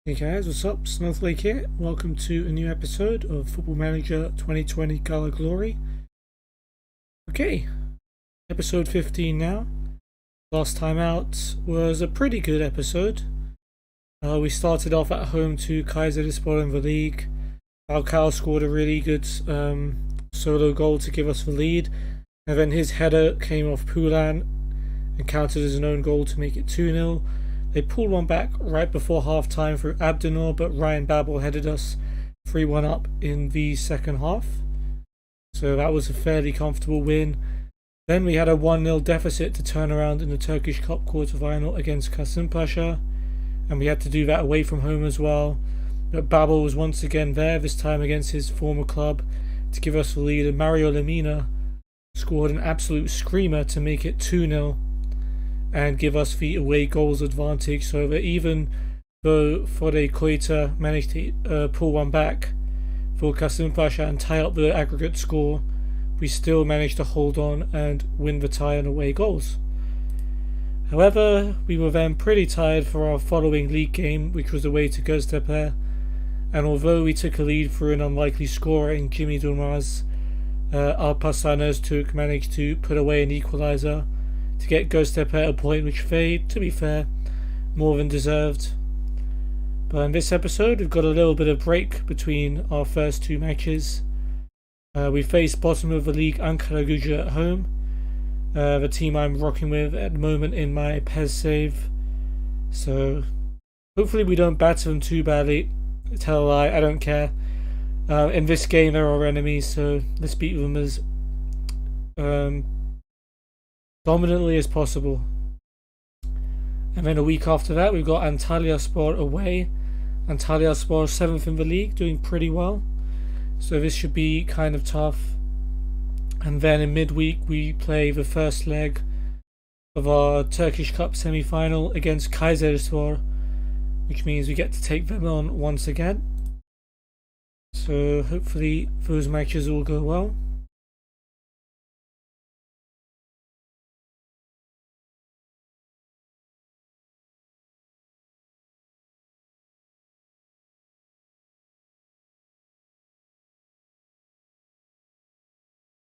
Hey guys, what's up? Snowflake here. Welcome to a new episode of Football Manager 2020 Gala Glory. Okay, episode 15 now. Last time out was a pretty good episode. We started off at home to Kayserispor in the league. Falcao scored a really good solo goal to give us the lead. And then his header came off Poulan and counted as an own goal to make it 2-0. They pulled one back right before half-time through Abdenor, but Ryan Babel headed us 3-1 up in the second half. So that was a fairly comfortable win. Then we had a 1-0 deficit to turn around in the Turkish Cup quarter-final against Kasımpaşa, and we had to do that away from home as well. But Babel was once again there, this time against his former club, to give us the lead, and Mario Lemina scored an absolute screamer to make it 2-0. And give us the away goals advantage, so that even though Fode Koita managed to pull one back for Kasımpaşa and tie up the aggregate score, we still managed to hold on and win the tie on away goals. However, we were then pretty tired for our following league game, which was away to Göztepe, and although we took a lead through an unlikely scorer in Jimmy Durmaz, Alparslan Öztürk managed to put away an equaliser to get Göztepe a point which they, to be fair, more than deserved. But in this episode we've got a little bit of break between our first two matches. We faced bottom of the league Ankaragücü at home, the team I'm rocking with at the moment in my PES save. So hopefully we don't batter them too badly. Tell a lie, I don't care. In this game they're our enemies, so let's beat them as dominantly as possible. And then a week after that we've got Antalyaspor away. Antalyaspor 7th in the league, doing pretty well, so this should be kind of tough. And then in midweek we play the first leg of our Turkish Cup Semi-Final against Kayserispor, which means we get to take them on once again. So hopefully those matches all go well.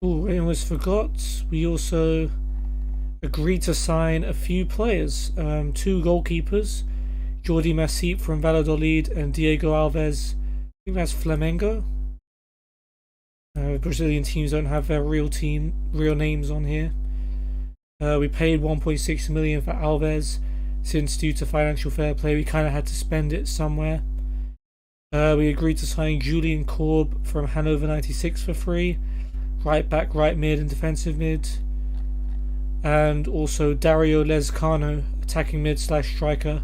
Oh, I almost forgot. We also agreed to sign a few players. Two goalkeepers, Jordi Masip from Valladolid and Diego Alves. I think that's Flamengo. Brazilian teams don't have their real names on here. We paid 1.6 million for Alves, since due to financial fair play we kind of had to spend it somewhere. We agreed to sign Julian Korb from Hannover 96 for free. Right back, right mid and defensive mid. And also Dario Lezcano, attacking mid / striker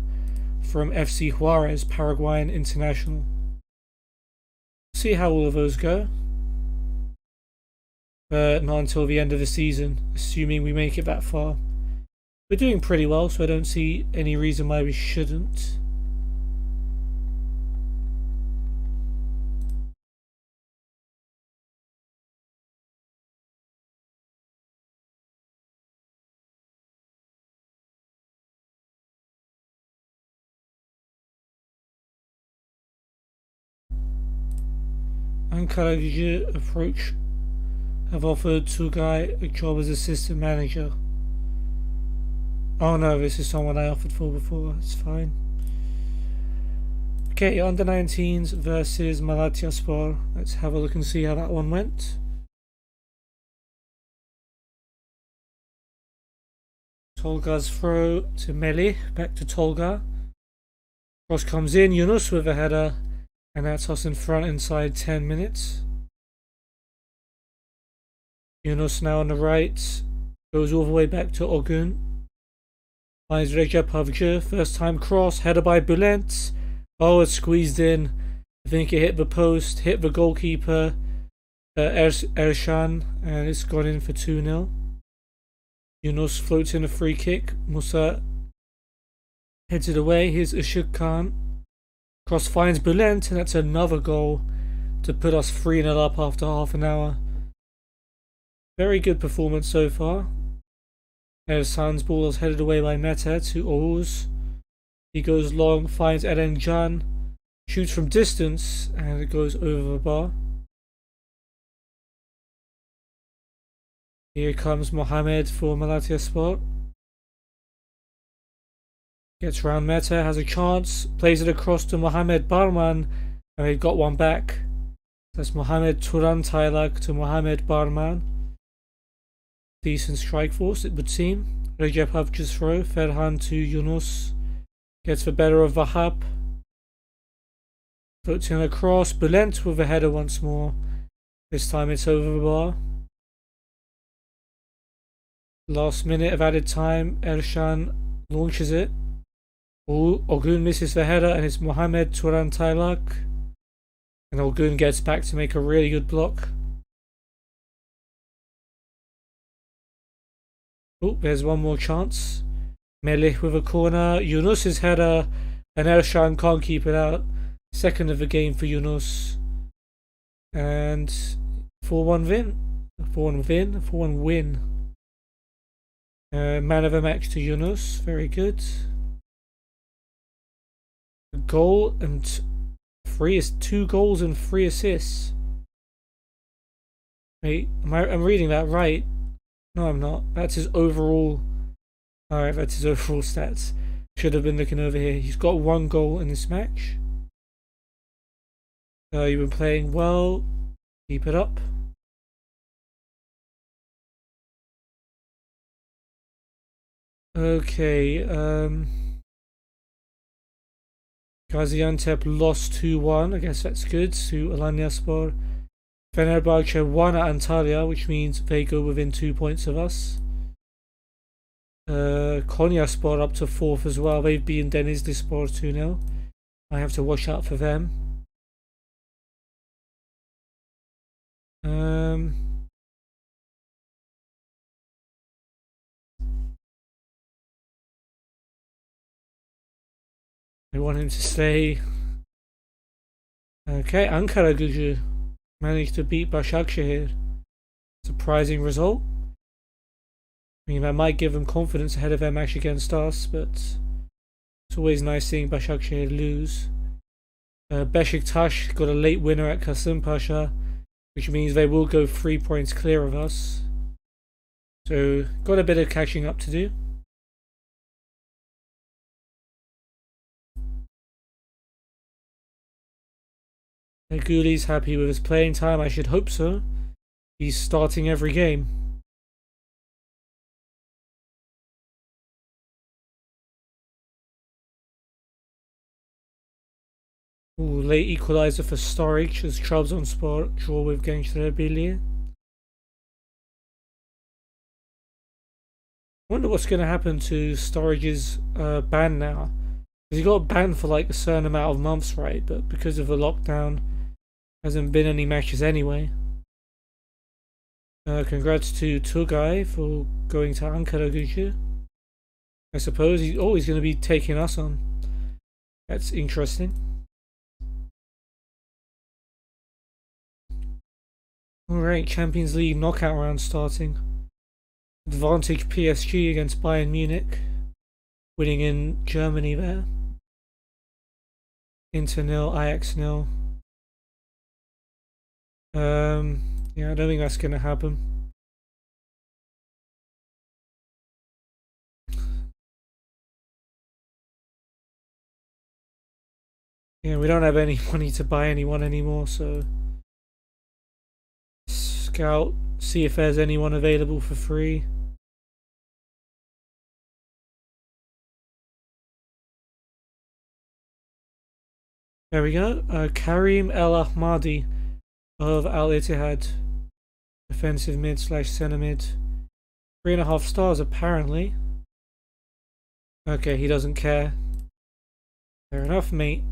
from FC Juarez, Paraguayan international. See how all of those go. But not until the end of the season, assuming we make it that far. We're doing pretty well, so I don't see any reason why we shouldn't. Ankaragücü approach have offered Tugay a job as assistant manager. Oh no, this is someone I offered for before, it's fine. Okay, under 19s versus Malatyaspor. Let's have a look and see how that one went. Tolga's throw to Melih, back to Tolga. Cross comes in, Yunus with a header. And that's us in front inside 10 minutes. Yunus now on the right. Goes all the way back to Ogun. Finds Recep Avcı. First time cross. Header by Bülent. Oh, it's squeezed in. I think it hit the post. Hit the goalkeeper. Erşan. And it's gone in for 2-0. Yunus floats in a free kick. Musa heads it away. Here's Işık Khan. Cross finds Bülent, and that's another goal to put us 3-0 up after half an hour. Very good performance so far. Ersan's ball is headed away by Mete to Oğuz. He goes long, finds Eren Can. Shoots from distance and it goes over the bar. Here comes Mohamed for Malatyaspor. Gets round Meta, has a chance, plays it across to Mohamed Barman, and they've got one back. That's Mohamed Turan Taylak to Mohamed Barman. Decent strike force, it would seem. Recep Havcı's throw, Ferhan to Yunus. Gets the better of Vahap. Puts in across, Bulent with a header once more. This time it's over the bar. Last minute of added time, Erşan launches it. Ogun misses the header and it's Mohamed Turan Taylak. And Ogun gets back to make a really good block. Oh, there's one more chance. Melih with a corner. Yunus's header. And Erşan can't keep it out. Second of the game for Yunus. And 4-1 win. 4-1 win. Man of the match to Yunus. Very good. A goal and 2 goals and 3 assists. Wait, I'm reading that right. No, I'm not. That's his overall. Alright, that's his overall stats. Should have been looking over here. He's got 1 goal in this match. You've been playing well. Keep it up. Okay, Gaziantep lost 2-1. I guess that's good to Alanyaspor. Fenerbahce won at Antalya, which means they go within 2 points of us. Konyaspor up to 4th as well. They've beaten Denizlispor 2-0. I have to watch out for them. I want him to stay. Okay, Ankaragücü managed to beat Başakşehir. Surprising result. I mean, that might give them confidence ahead of their match against us, but it's always nice seeing Başakşehir lose. Beşiktaş got a late winner at Kasımpaşa, which means they will go 3 points clear of us. So, got a bit of catching up to do. Guli's happy with his playing time, I should hope so. He's starting every game. Ooh, late equaliser for Sturridge as Trabzonspor draw with Gençler Birliği. I wonder what's going to happen to Sturridge's ban now. Because he got banned for like a certain amount of months, right? But because of the lockdown, hasn't been any matches anyway. Congrats to Tugay for going to Ankaragücü. I suppose he's going to be taking us on. That's interesting. Alright, Champions League knockout round starting. Advantage PSG against Bayern Munich. Winning in Germany there. Inter 0, Ajax 0. Yeah, I don't think that's going to happen. Yeah, we don't have any money to buy anyone anymore, so scout, see if there's anyone available for free. There we go. Karim El Ahmadi of Al Ittihad, defensive mid / centre mid. 3.5 stars apparently. Okay, he doesn't care. Fair enough, mate.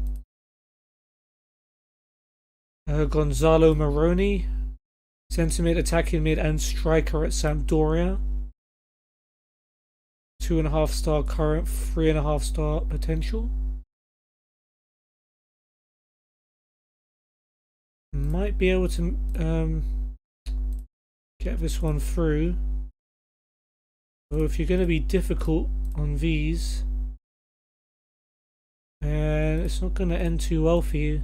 Gonzalo Moroni, centre mid, attacking mid, and striker at Sampdoria. 2.5 star current, 3.5 star potential. Might be able to get this one through. So if you're going to be difficult on these, and it's not going to end too well for you.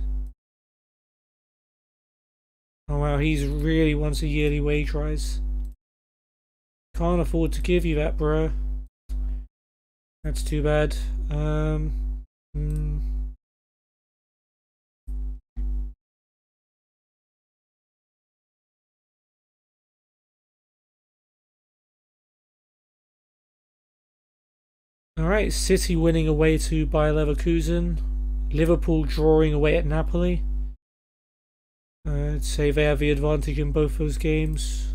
Oh wow, he's really wants a yearly wage rise. Can't afford to give you that, bro. That's too bad. Alright, City winning away to Bayer Leverkusen. Liverpool drawing away at Napoli. I'd say they have the advantage in both those games.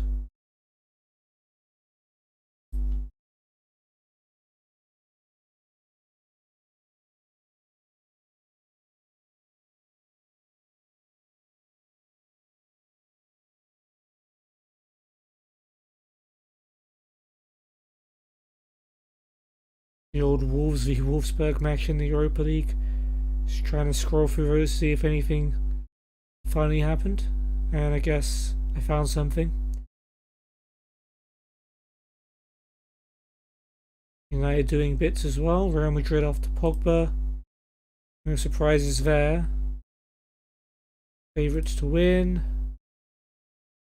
The old Wolves v Wolfsburg match in the Europa League. Just trying to scroll through those, see if anything finally happened. And I guess I found something. United doing bits as well. Real Madrid after Pogba. No surprises there. Favourites to win.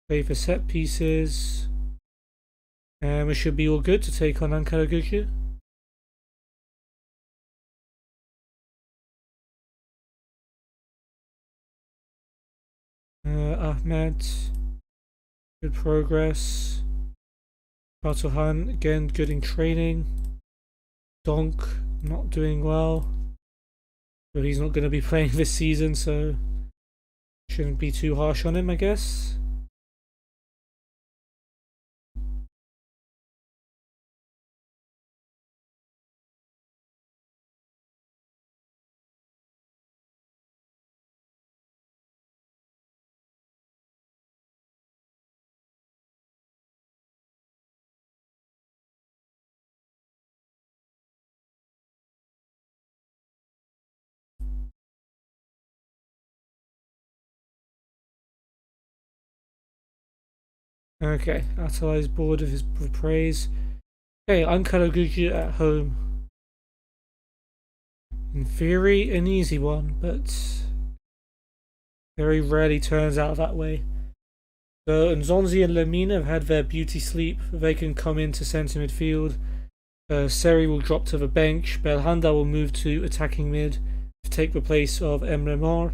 Play for set pieces. And we should be all good to take on Ankara Gücü. Ahmed, good progress. Batuhan, again, good in training. Donk, not doing well. But he's not going to be playing this season, so shouldn't be too harsh on him, I guess. Okay, Atalay's bored of his praise. Okay, Ankara Gücü at home. In theory, an easy one, but very rarely turns out that way. So Nzonzi and Lemina have had their beauty sleep. They can come into centre midfield. Seri will drop to the bench. Belhanda will move to attacking mid to take the place of Emre Mor.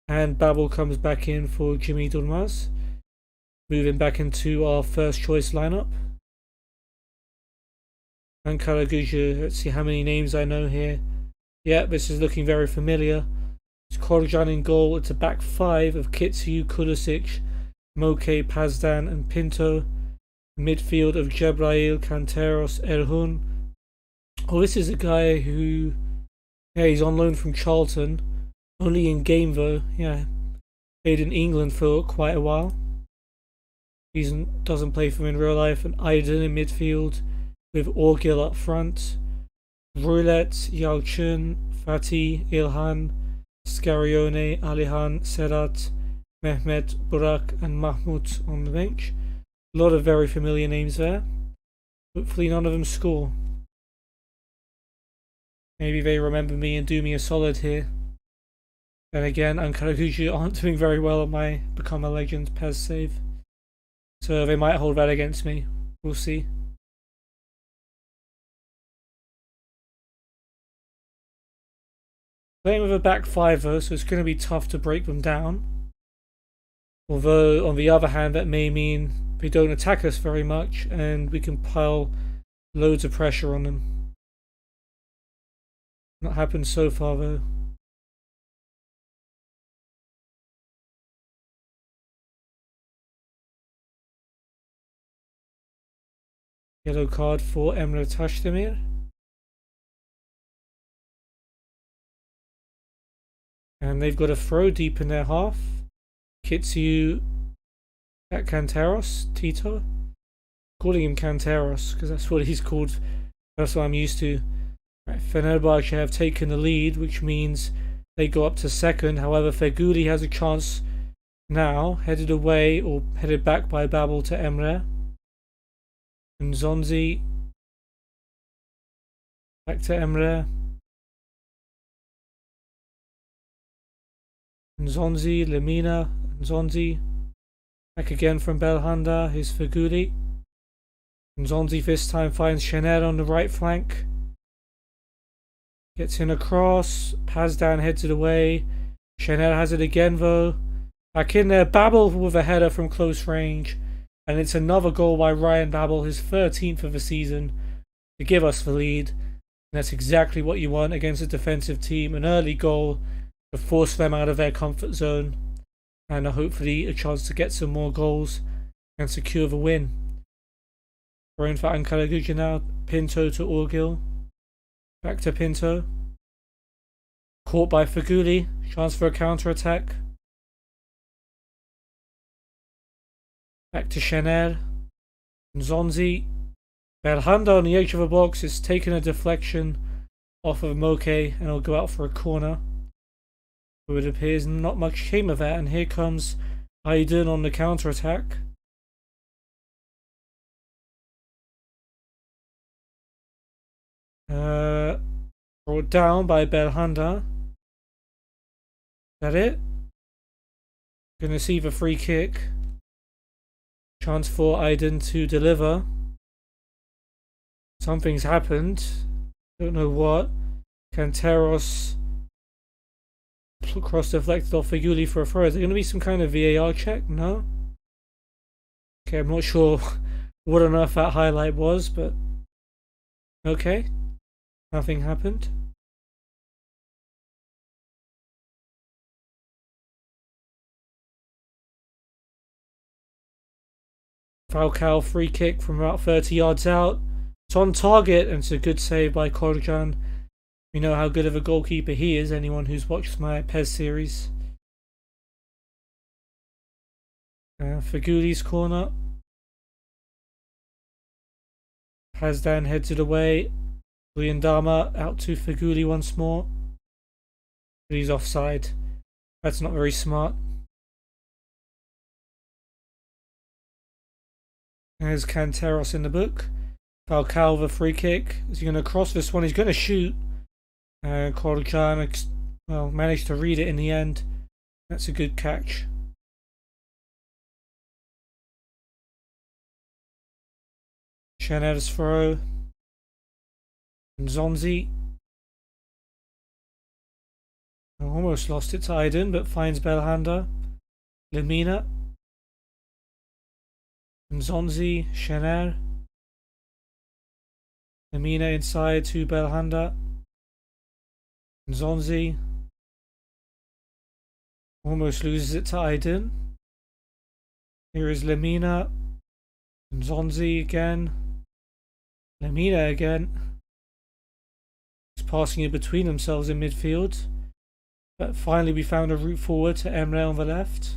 And Babel comes back in for Jimmy Durmaz. Moving back into our first choice lineup. Ankara Gücü, let's see how many names I know here. Yeah, this is looking very familiar. It's Korjan in goal. It's a back five of Kitsu, Kulisic, Moke, Pazdan and Pinto. Midfield of Jebrail, Canteros, Erhun. Oh, this is a guy who... yeah, he's on loan from Charlton. Only in game though, yeah. Played in England for quite a while. He doesn't play for him in real life. And Aydın in midfield with Orgil up front. Roulette, Yalçın, Fatih, İlhan, Scarione, Alihan, Sedat, Mehmet, Burak and Mahmut on the bench. A lot of very familiar names there. Hopefully none of them score. Maybe they remember me and do me a solid here. Then again, Ankara Gücü aren't doing very well on my Become a Legend PES save. So they might hold that against me. We'll see. Playing with a back five though, so it's going to be tough to break them down. Although, on the other hand, that may mean they don't attack us very much and we can pile loads of pressure on them. Not happened so far though. Yellow card for Emre Tashdemir. And they've got a throw deep in their half. Kitsu at Canteros, Tito. Calling him Canteros because that's what he's called. That's what I'm used to. Right, Fenerbahce have taken the lead, which means they go up to second. However, Feguli has a chance now, headed away or headed back by Babel to Emre. And Zonzi back to Emre. Nzonzi, Lemina, Nzonzi. Back again from Belhanda, here's Feghouli. Nzonzi this time finds Chanel on the right flank. Gets in across, Pazdan heads it away. Chanel has it again though. Back in there, Babel with a header from close range. And it's another goal by Ryan Babel, his 13th of the season, to give us the lead. And that's exactly what you want against a defensive team. An early goal to force them out of their comfort zone. And hopefully a chance to get some more goals and secure the win. Thrown for Ankara now. Pinto to Orgil. Back to Pinto. Caught by Feghouli. Chance for a counter-attack. Back to Chanel. Nzonzi. Belhanda on the edge of the box is taking a deflection off of Moke and it'll go out for a corner. But it appears not much came of that, and here comes Aydin on the counter-attack. Brought down by Belhanda. Is that it? Gonna see the free kick. Chance for Aydin to deliver. Something's happened. Don't know what. Canteros cross deflected off Feghouli for a throw. Is there going to be some kind of VAR check? No? Okay, I'm not sure what on earth that highlight was, but okay. Nothing happened. Falcao free kick from about 30 yards out. It's on target and it's a good save by Korjan. We know how good of a goalkeeper he is, anyone who's watched my PES series. Fegouli's corner. Pazdan heads it away. Luyendama out to Feghouli once more. But he's offside. That's not very smart. There's Canteros in the book. Falcao with a free kick. Is he going to cross this one? He's going to shoot. Korjan managed to read it in the end. That's a good catch. Chanel's throw. Nzonzi. Almost lost it to Aydin, but finds Belhanda. Lemina. Nzonzi. Chanel. Lemina inside to Belhanda. Nzonzi. Almost loses it to Aydin. Here is Lemina. Nzonzi again. Lemina again. Just passing it between themselves in midfield. But finally we found a route forward to Emre on the left.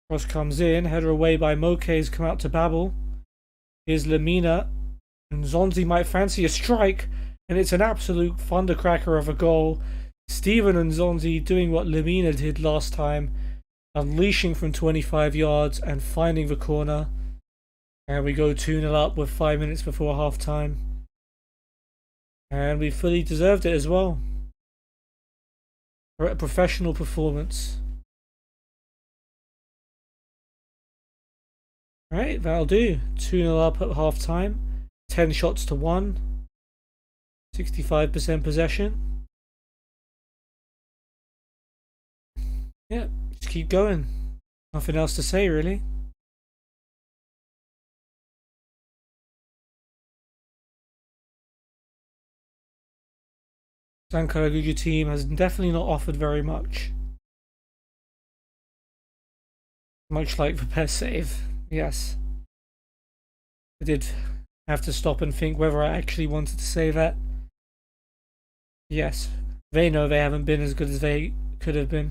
Cross comes in. Header away by Moke has come out to Babel. Here's Lemina. Nzonzi might fancy a strike. And it's an absolute thundercracker of a goal. Steven Nzonzi doing what Lemina did last time. Unleashing from 25 yards and finding the corner. And we go 2-0 up with 5 minutes before half time. And we fully deserved it as well. We're at a professional performance. Right, that'll do. 2-0 up at half time. 10 shots to 1. 65% possession. Yeah, just keep going. Nothing else to say really. Ankara team has definitely not offered very much. Much like the PES save, yes. I did have to stop and think whether I actually wanted to say that. Yes, they know they haven't been as good as they could have been.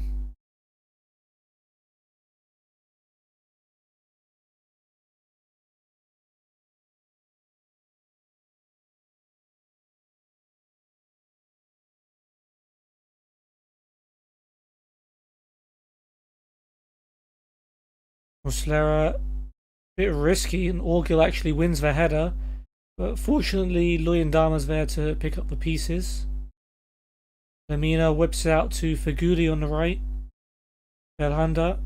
Muslera, a bit risky, and Orgil actually wins the header. But fortunately, Luyendama's there to pick up the pieces. Lemina whips it out to Feguli on the right. Belhanda.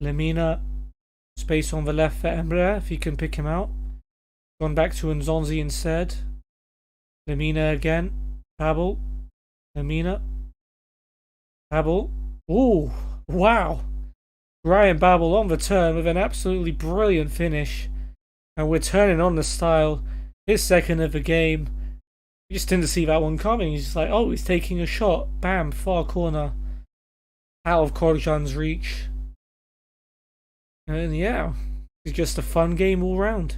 Lemina. Space on the left for Emre, if he can pick him out. Gone back to Nzonzi instead. Lemina again. Babel. Lemina. Babel. Ooh, wow. Ryan Babel on the turn with an absolutely brilliant finish. And we're turning on the style. His second of the game. We just didn't see that one coming. He's just like, oh, he's taking a shot. Bam, far corner. Out of Korjan's reach. And yeah, it's just a fun game all round.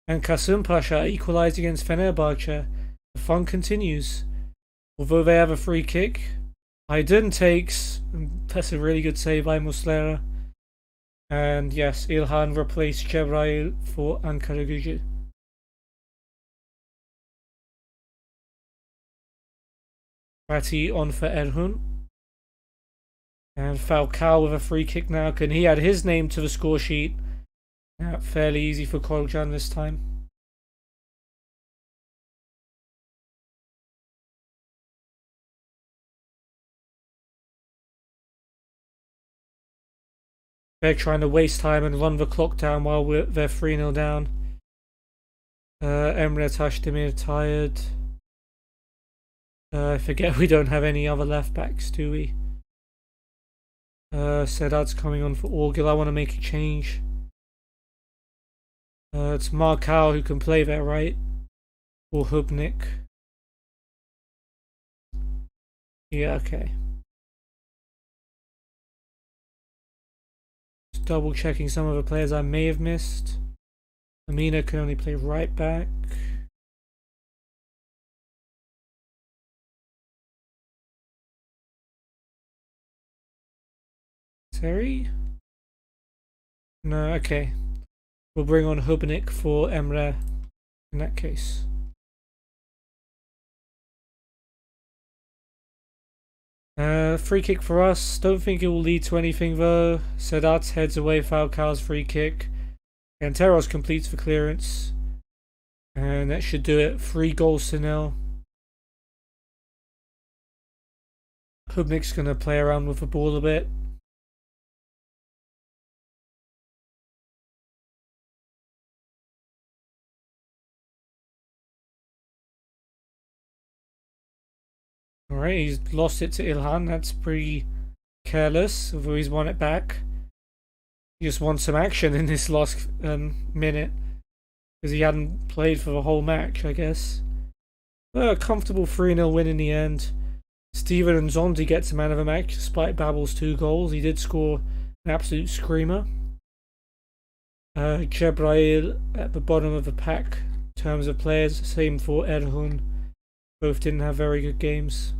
And Kasım Pasha equalised against Fenerbahçe. The fun continues. Although they have a free kick, Aydın takes. That's a really good save by Muslera. And yes, İlhan replaced Cebrail for Ankaragücü. Fatih on for Erhun. And Falcao with a free kick now. Can he add his name to the score sheet? Yeah, fairly easy for Korjan this time. They're trying to waste time and run the clock down while they're 3-0 down. Emre Tashdemir tired. I forget we don't have any other left backs, do we? Sedat's coming on for Orgil. I want to make a change. It's Markau who can play there, right? Or Hubnik. Yeah, okay. Just double checking some of the players I may have missed. Amina can only play right back. Terry? No, okay. We'll bring on Hubnik for Emre in that case. Free kick for us. Don't think it will lead to anything though. Sedat heads away Falcao's free kick. And Teros completes the clearance. And that should do it. 3-0. Hubnik's going to play around with the ball a bit. Alright, he's lost it to Ilhan. That's pretty careless, although he's won it back. He just wants some action in this last minute, because he hadn't played for the whole match, I guess. But a comfortable 3-0 win in the end. Steven Nzonzi gets the man of the match despite Babel's 2 goals. He did score an absolute screamer. Cebrail at the bottom of the pack in terms of players. Same for Erhun. Both didn't have very good games.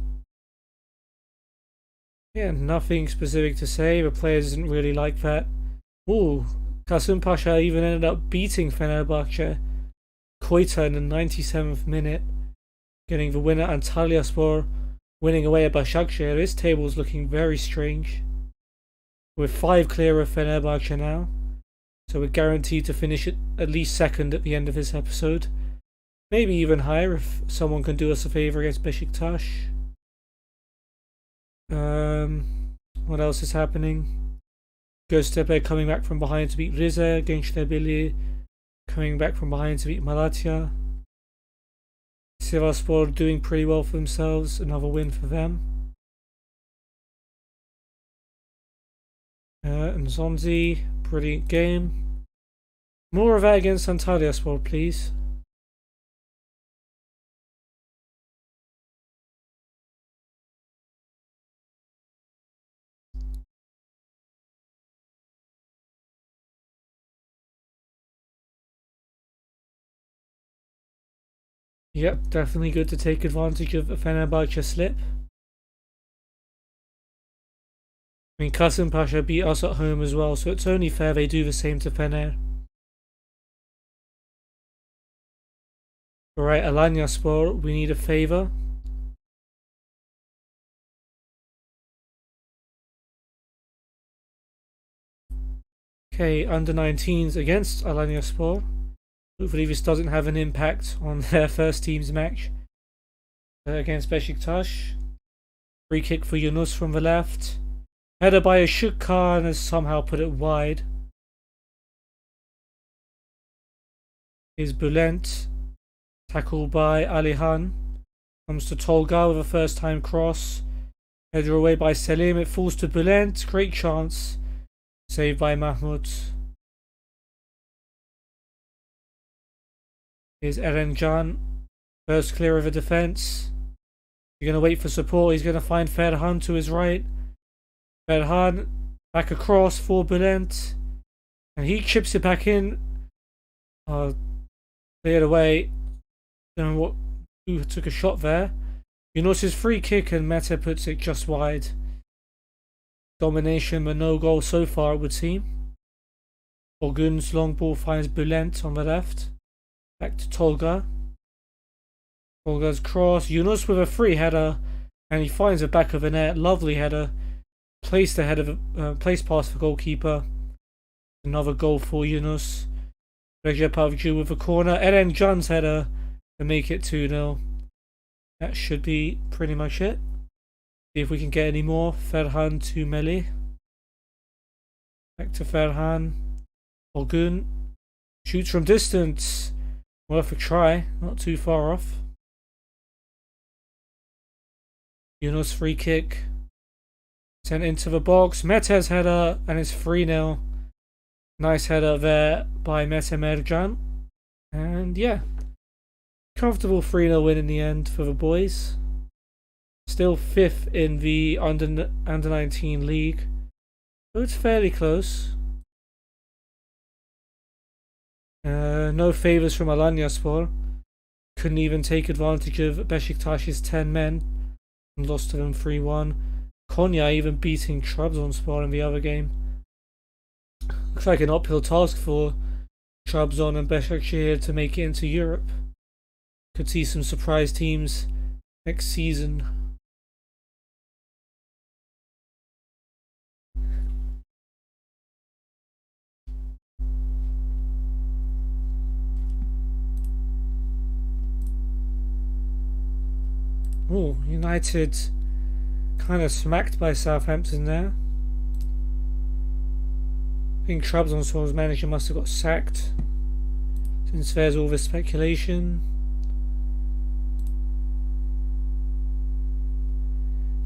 Yeah, nothing specific to say. The players didn't really like that. Ooh, Kasım Pasha even ended up beating Fenerbahçe. Koita in the 97th minute, getting the winner. Antalyaspor winning away at Başakşehir. This table's looking very strange. We're 5 clear of Fenerbahçe now, so we're guaranteed to finish at least second at the end of this episode. Maybe even higher if someone can do us a favour against Beşiktaş. What else is happening? Göztepe coming back from behind to beat Rize. Gençlerbirliği coming back from behind to beat Malatya. Sivasspor doing pretty well for themselves. Another win for them. Nzonzi, brilliant game. More of that against Antalyaspor, please. Yep, definitely good to take advantage of a Fenerbahçe slip. I mean, Kasım Pasha beat us at home as well, so it's only fair they do the same to Fener. Alright, Alanyaspor, we need a favour. Okay, under 19s against Alanyaspor. Hopefully this doesn't have an impact on their first team's match against Beşiktaş. Free kick for Yunus from the left. Header by Ashukar and has somehow put it wide. Is Bülent. Tackled by Alihan. Comes to Tolga with a first time cross. Header away by Selim. It falls to Bülent. Great chance. Saved by Mahmut. Here's Erencan. First clear of a defence. You're going to wait for support. He's going to find Ferhan to his right. Ferhan back across for Bülent. And he chips it back in. Cleared away. Don't know who took a shot there. Yunus's free kick and Mete puts it just wide. Domination but no goal so far, it would seem. Orgun's long ball finds Bülent on the left. Back to Tolga. Tolga's cross. Yunus with a free header. And he finds the back of the net. Lovely header. Placed past the goalkeeper. Another goal for Yunus. Recep Avcı with a corner. Eren Can's header to make it 2-0. That should be pretty much it. See if we can get any more. Ferhan to Melih. Back to Ferhan. Orgun. Shoots from distance. Worth a try. Not too far off. Yunus free kick. Sent into the box. Mete's header. And it's 3-0. Nice header there by Mete Mercan. And yeah. Comfortable 3-0 win in the end for the boys. Still 5th in the under 19 league. So it's fairly close. No favours from Alanyaspor. Couldn't even take advantage of Beşiktaş's 10 men. And lost to them 3-1. Konya even beating Trabzonspor in the other game. Looks like an uphill task for Trabzon and Beşiktaş to make it into Europe. Could see some surprise teams next season. Oh, United kind of smacked by Southampton there. I think Trabzonspor's manager must have got sacked since there's all this speculation.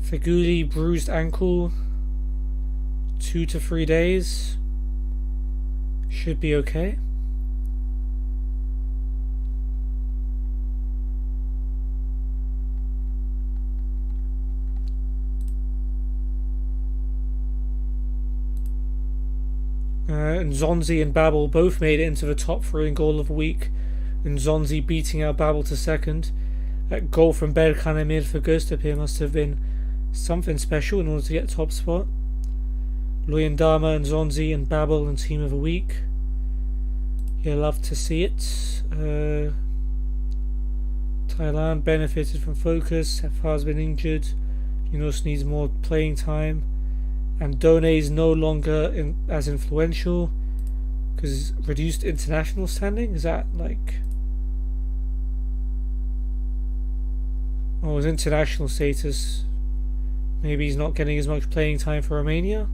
Feguli bruised ankle, 2 to 3 days. Should be okay. Nzonzi and Babel both made it into the top 3 in goal of the week. Nzonzi beating out Babel to second. That goal from Berkan Emir for Göztepe must have been something special in order to get top spot. Luyendama and Nzonzi and Babel and team of the week. You'll love to see it. Thailand benefited from focus. Hefar's been injured. Yunus needs more playing time. And Done is no longer as influential because reduced international standing. Is that like... Oh, his international status. Maybe he's not getting as much playing time for Romania.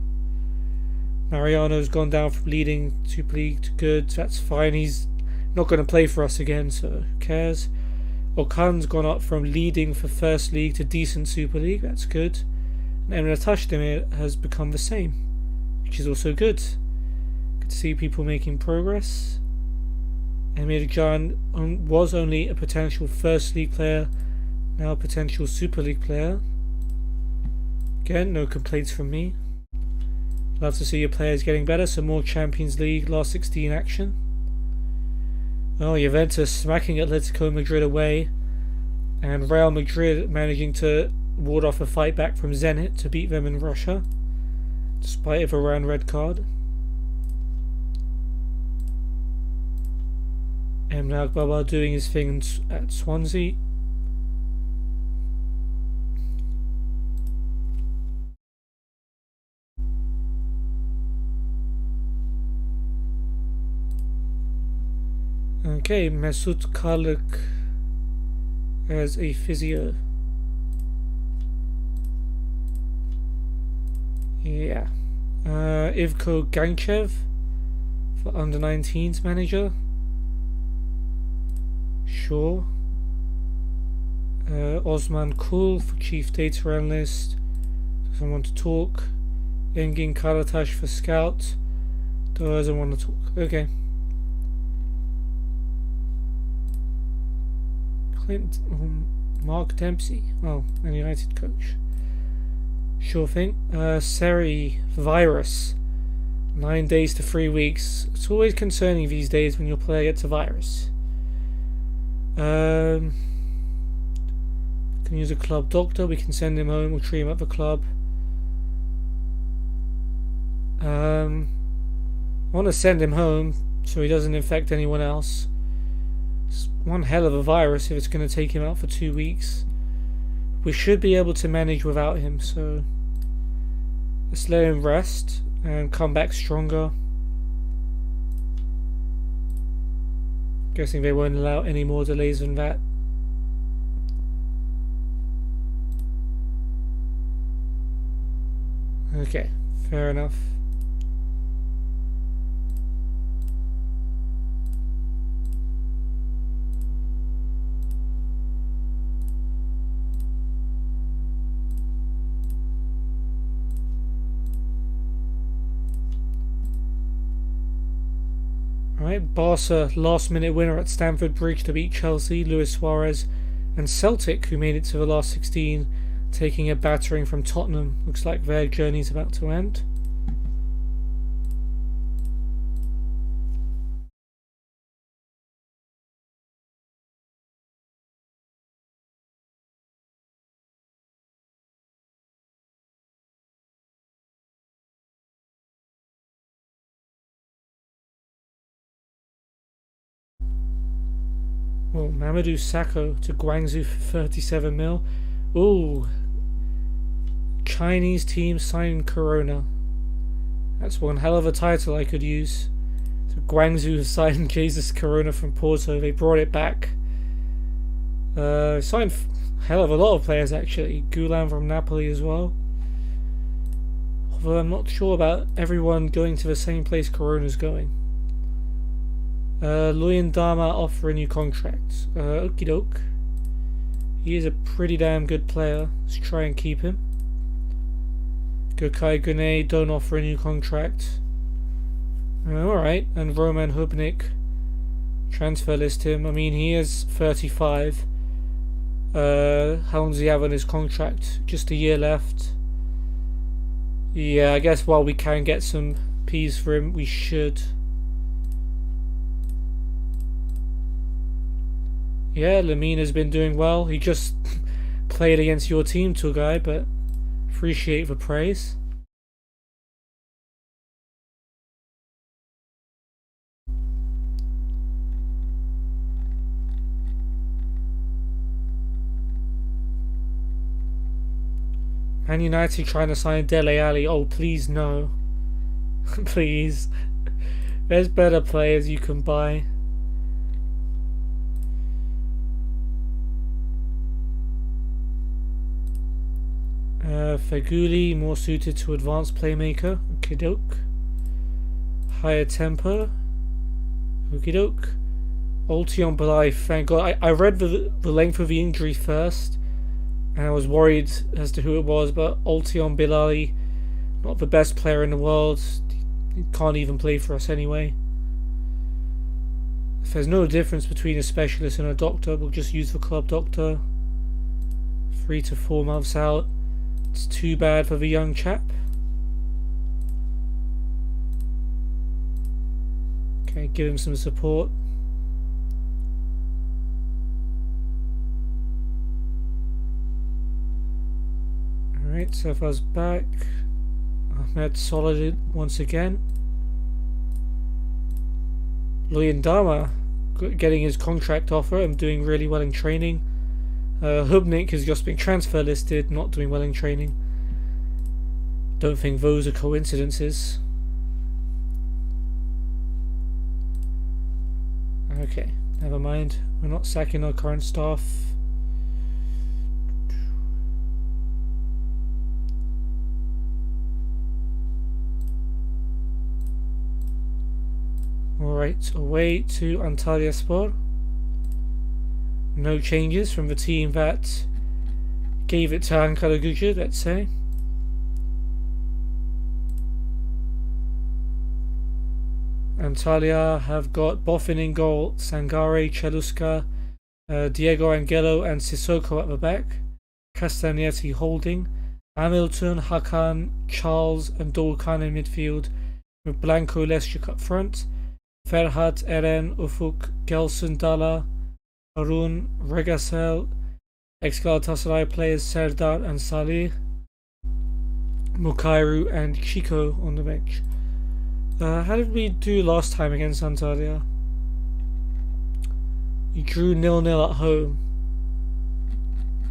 Mariano's gone down from leading Super League to good. That's fine. He's not going to play for us again, so who cares? Okan's gone up from leading for First League to decent Super League. That's good. And Emre Taşdemir has become the same, which is also good. Good to see people making progress. Emir Can was only a potential First League player, now a potential Super League player. Again, no complaints from me. Love to see your players getting better, so more Champions League last 16 action. Oh, Juventus smacking Atletico Madrid away, and Real Madrid managing to ward off a fight back from Zenit to beat them in Russia, despite a Varane red card. Emre Akbaba doing his thing at Swansea. Okay, Mesut Karlık as a physio. Yeah. Ivko Ganchev for under-19s manager. Sure. Osman Kul for chief data analyst. Doesn't want to talk. Engin Karataş for scout. Doesn't want to talk. Okay. Mark Dempsey. Oh, Man United coach. Sure thing. Seri virus. 9 days to 3 weeks. It's always concerning these days when your player gets a virus. Can use a club doctor. We can send him home. We'll treat him at the club. I want to send him home so he doesn't infect anyone else. It's one hell of a virus if it's going to take him out for 2 weeks. We should be able to manage without him, so let's let him rest and come back stronger. Guessing they won't allow any more delays than that. Okay, fair enough. Alright, Barca last minute winner at Stamford Bridge to beat Chelsea, Luis Suarez, and Celtic, who made it to the last 16, taking a battering from Tottenham. Looks like their journey's about to end. Oh, Mamadou Sakho to Guangzhou for 37 mil. Ooh, Chinese team signing Corona. That's one hell of a title I could use. So Guangzhou signed Jesus Corona from Porto. They brought it back. Signed a hell of a lot of players actually. Gulan from Napoli as well. Although I'm not sure about everyone going to the same place Corona's going. Luyan Dama off for a new contract. Okie doke. He is a pretty damn good player. Let's try and keep him. Gökay Güney don't offer a new contract. Alright, and Roman Hubnik, transfer list him. I mean, he is 35. How long does he have on his contract? Just a year left. Yeah, I guess while we can get some P's for him, we should. Yeah, Lamina's been doing well. He just played against your team, Turgay, but appreciate the praise. Man United trying to sign Dele Alli. Oh, please no. Please. There's better players you can buy. Feguli, more suited to advanced playmaker. Okie-doke. Higher tempo. Okie-doke. Oltion Belay, thank God. I read the length of the injury first, and I was worried as to who it was, but Oltion Belay, not the best player in the world. He can't even play for us anyway. If there's no difference between a specialist and a doctor, we'll just use the club doctor. 3 to 4 months out. It's too bad for the young chap. Okay, give him some support. Alright, so if I was back, Ahmed solid once again. Luyan Dama getting his contract offer and doing really well in training. Hubnik has just been transfer listed, not doing well in training. Don't think those are coincidences. Okay, never mind. We're not sacking our current staff. Alright, away to Antalyaspor. No changes from the team that gave it to Ankara Gücü, let's say. Antalya have got Boffin in goal, Sangare, Cheluska, Diego Angelo and Sissoko at the back, Castagnetti holding, Hamilton, Hakan, Charles and Doğukan in midfield, with Blanco Lesjuk up front, Ferhat, Eren, Ufuk, Gelson, Dala, Harun, Regasel, ex-Galatasaray players Serdar and Salih, Mukairu and Chico on the bench. How did we do last time against Antalya? We drew 0-0 at home.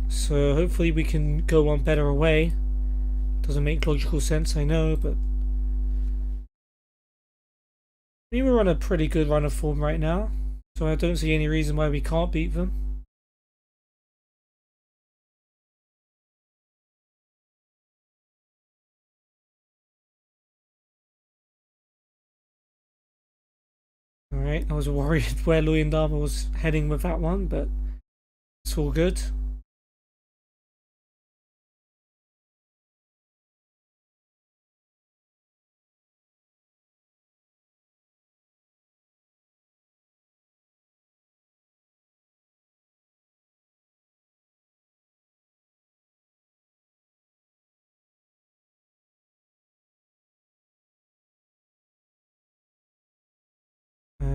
So hopefully we can go one better away. Doesn't make logical sense, I know, but I mean, we're on a pretty good run of form right now, so I don't see any reason why we can't beat them. Alright, I was worried where Luyendama was heading with that one, but it's all good.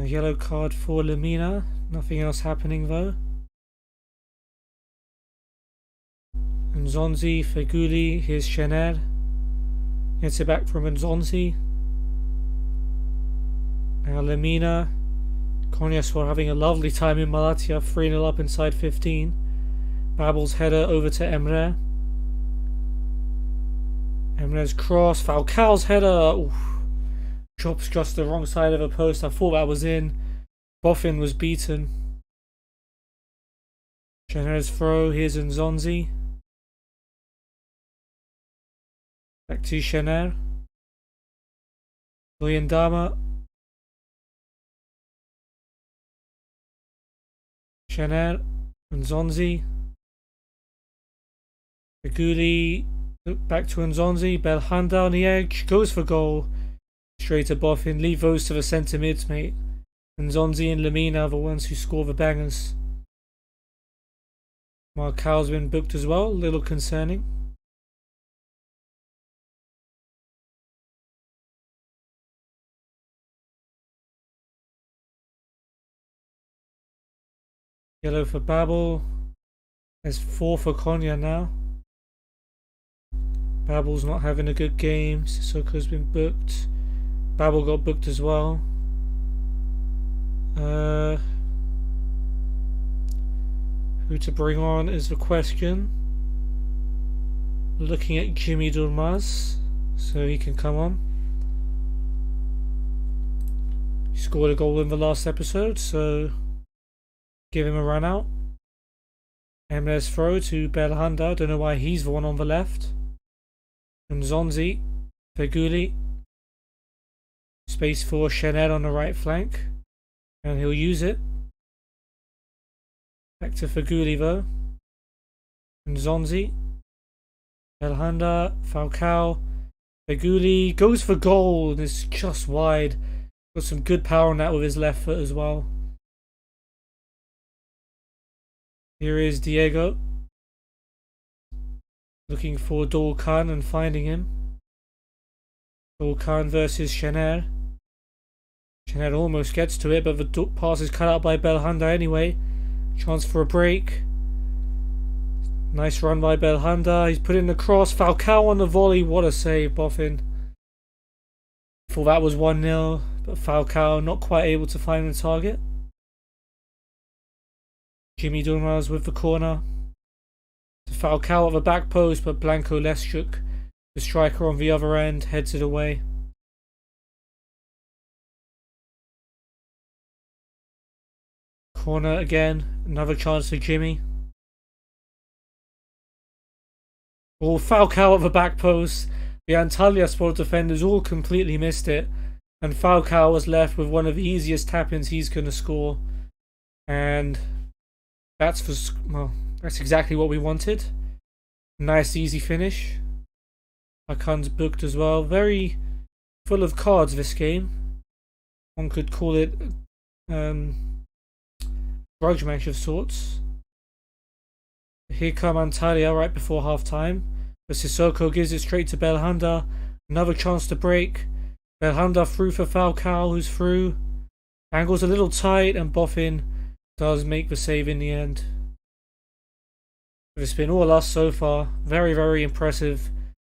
Yellow card for Lamina. Nothing else happening though. Nzonzi, Feguli, here's Shener. Gets it back from Nzonzi. Now Lamina. Konyaspor having a lovely time in Malatya, 3-0 up inside 15. Babel's header over to Emre. Emre's cross, Falcao's header. Oof. Drops just the wrong side of a post. I thought that was in. Boffin was beaten. Shener's throw. Here's Nzonzi. Back to Shener. Luyendama. Shener. Nzonzi. Feguli. Back to Nzonzi. Belhanda on the edge. Goes for goal. Straight to Boffin. Leave those to the centre mids, mate. Nzonzi and Lamina are the ones who score the bangers. Marcal's been booked as well. A little concerning. Yellow for Babel. There's 4 for Konya now. Babel's not having a good game. Sissoko's been booked. Babel got booked as well. Who to bring on is the question. Looking at Jimmy Durmaz, so he can come on. He scored a goal in the last episode, so give him a run out. Emre's throw to Belhanda. Don't know why he's the one on the left. Nzonzi, Feguli. Space for Shener on the right flank. And he'll use it. Back to Feguli though. Nzonzi. Belhanda, Falcao. Feguli goes for goal and it's just wide. Got some good power on that with his left foot as well. Here is Diego. Looking for Doğukan and finding him. Doğukan versus Shener. Shener almost gets to it, but the pass is cut out by Belhanda anyway. Chance for a break. Nice run by Belhanda. He's put in the cross. Falcao on the volley. What a save, Boffin. Thought that was 1-0, but Falcao not quite able to find the target. Jimmy Durmaz with the corner. To Falcao at the back post, but Blanco Lesjuk, the striker on the other end, heads it away. Corner again. Another chance for Jimmy. Oh, Falcao at the back post. The Antalyaspor defenders all completely missed it. And Falcao was left with one of the easiest tap-ins he's going to score. And that's exactly what we wanted. Nice easy finish. Hakan's booked as well. Very full of cards this game. One could call it grudge match of sorts. Here come Antalya right before half time. But Sissoko gives it straight to Belhanda. Another chance to break. Belhanda through for Falcao, who's through. Angle's a little tight, and Boffin does make the save in the end. It's been all us so far. Very, very impressive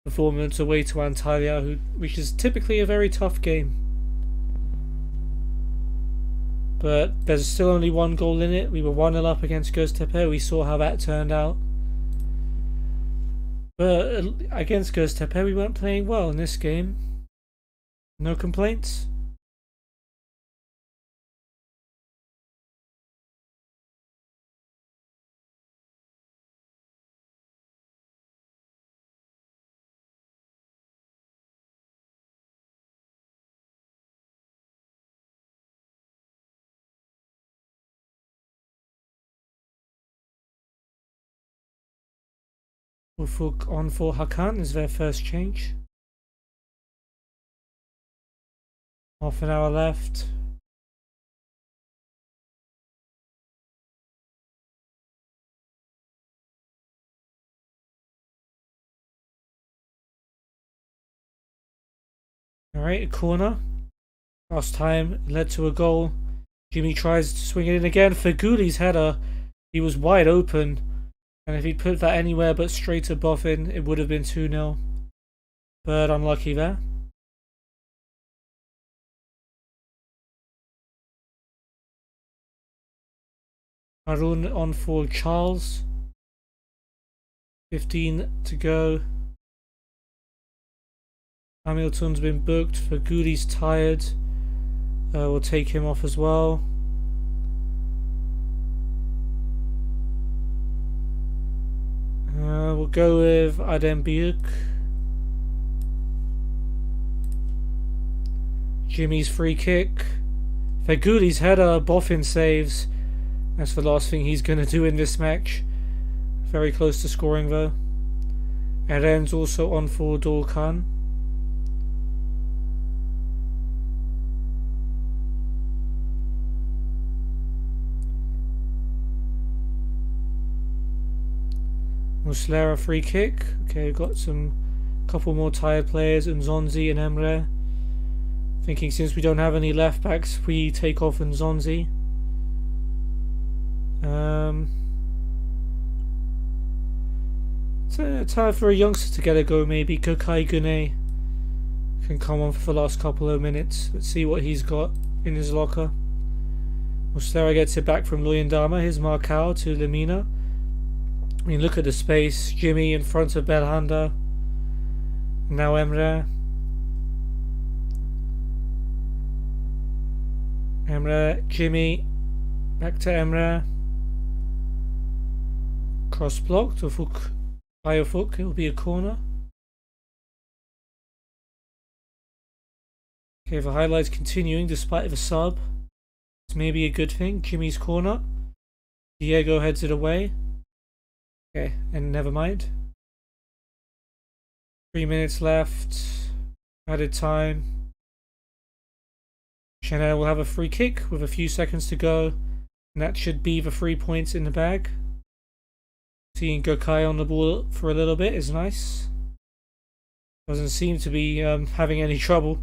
performance away to Antalya, which is typically a very tough game. But there's still only one goal in it. We were 1-0 up against Göztepe. We saw how that turned out. But against Göztepe, we weren't playing well in this game. No complaints. Ufuk on for Hakan is their first change. Half an hour left. Alright, a corner. Last time led to a goal. Jimmy tries to swing it in again. Feghoulli's header. He was wide open. And if he'd put that anywhere but straight to Boffin, it would have been 2-0. But unlucky there. Harun on for Charles. 15 to go. Hamilton's been booked. Feghoulli's tired. We'll take him off as well. We'll go with Adembiuk. Jimmy's free kick. Feghoulli's header. Boffin saves. That's the last thing he's going to do in this match. Very close to scoring though. Eren's also on for Dorkan. Muslera free kick. Okay, we've got couple more tired players, Nzonzi and Emre. Thinking since we don't have any left backs, we take off Nzonzi. It's time for a youngster to get a go maybe. Gökay Güney can come on for the last couple of minutes. Let's see what he's got in his locker. Muslera gets it back from Luyendama. Here's Marcao to Lemina. I mean, look at the space. Jimmy in front of Belhanda. Now Emre. Emre, Jimmy. Back to Emre. Cross blocked. Ufuk. By Ufuk. It will be a corner. Okay, the highlights continuing despite the sub. It's maybe a good thing. Jimmy's corner. Diego heads it away. Okay, and never mind. 3 minutes left. Added time. Chanel will have a free kick with a few seconds to go. And that should be the 3 points in the bag. Seeing Gökay on the ball for a little bit is nice. Doesn't seem to be having any trouble.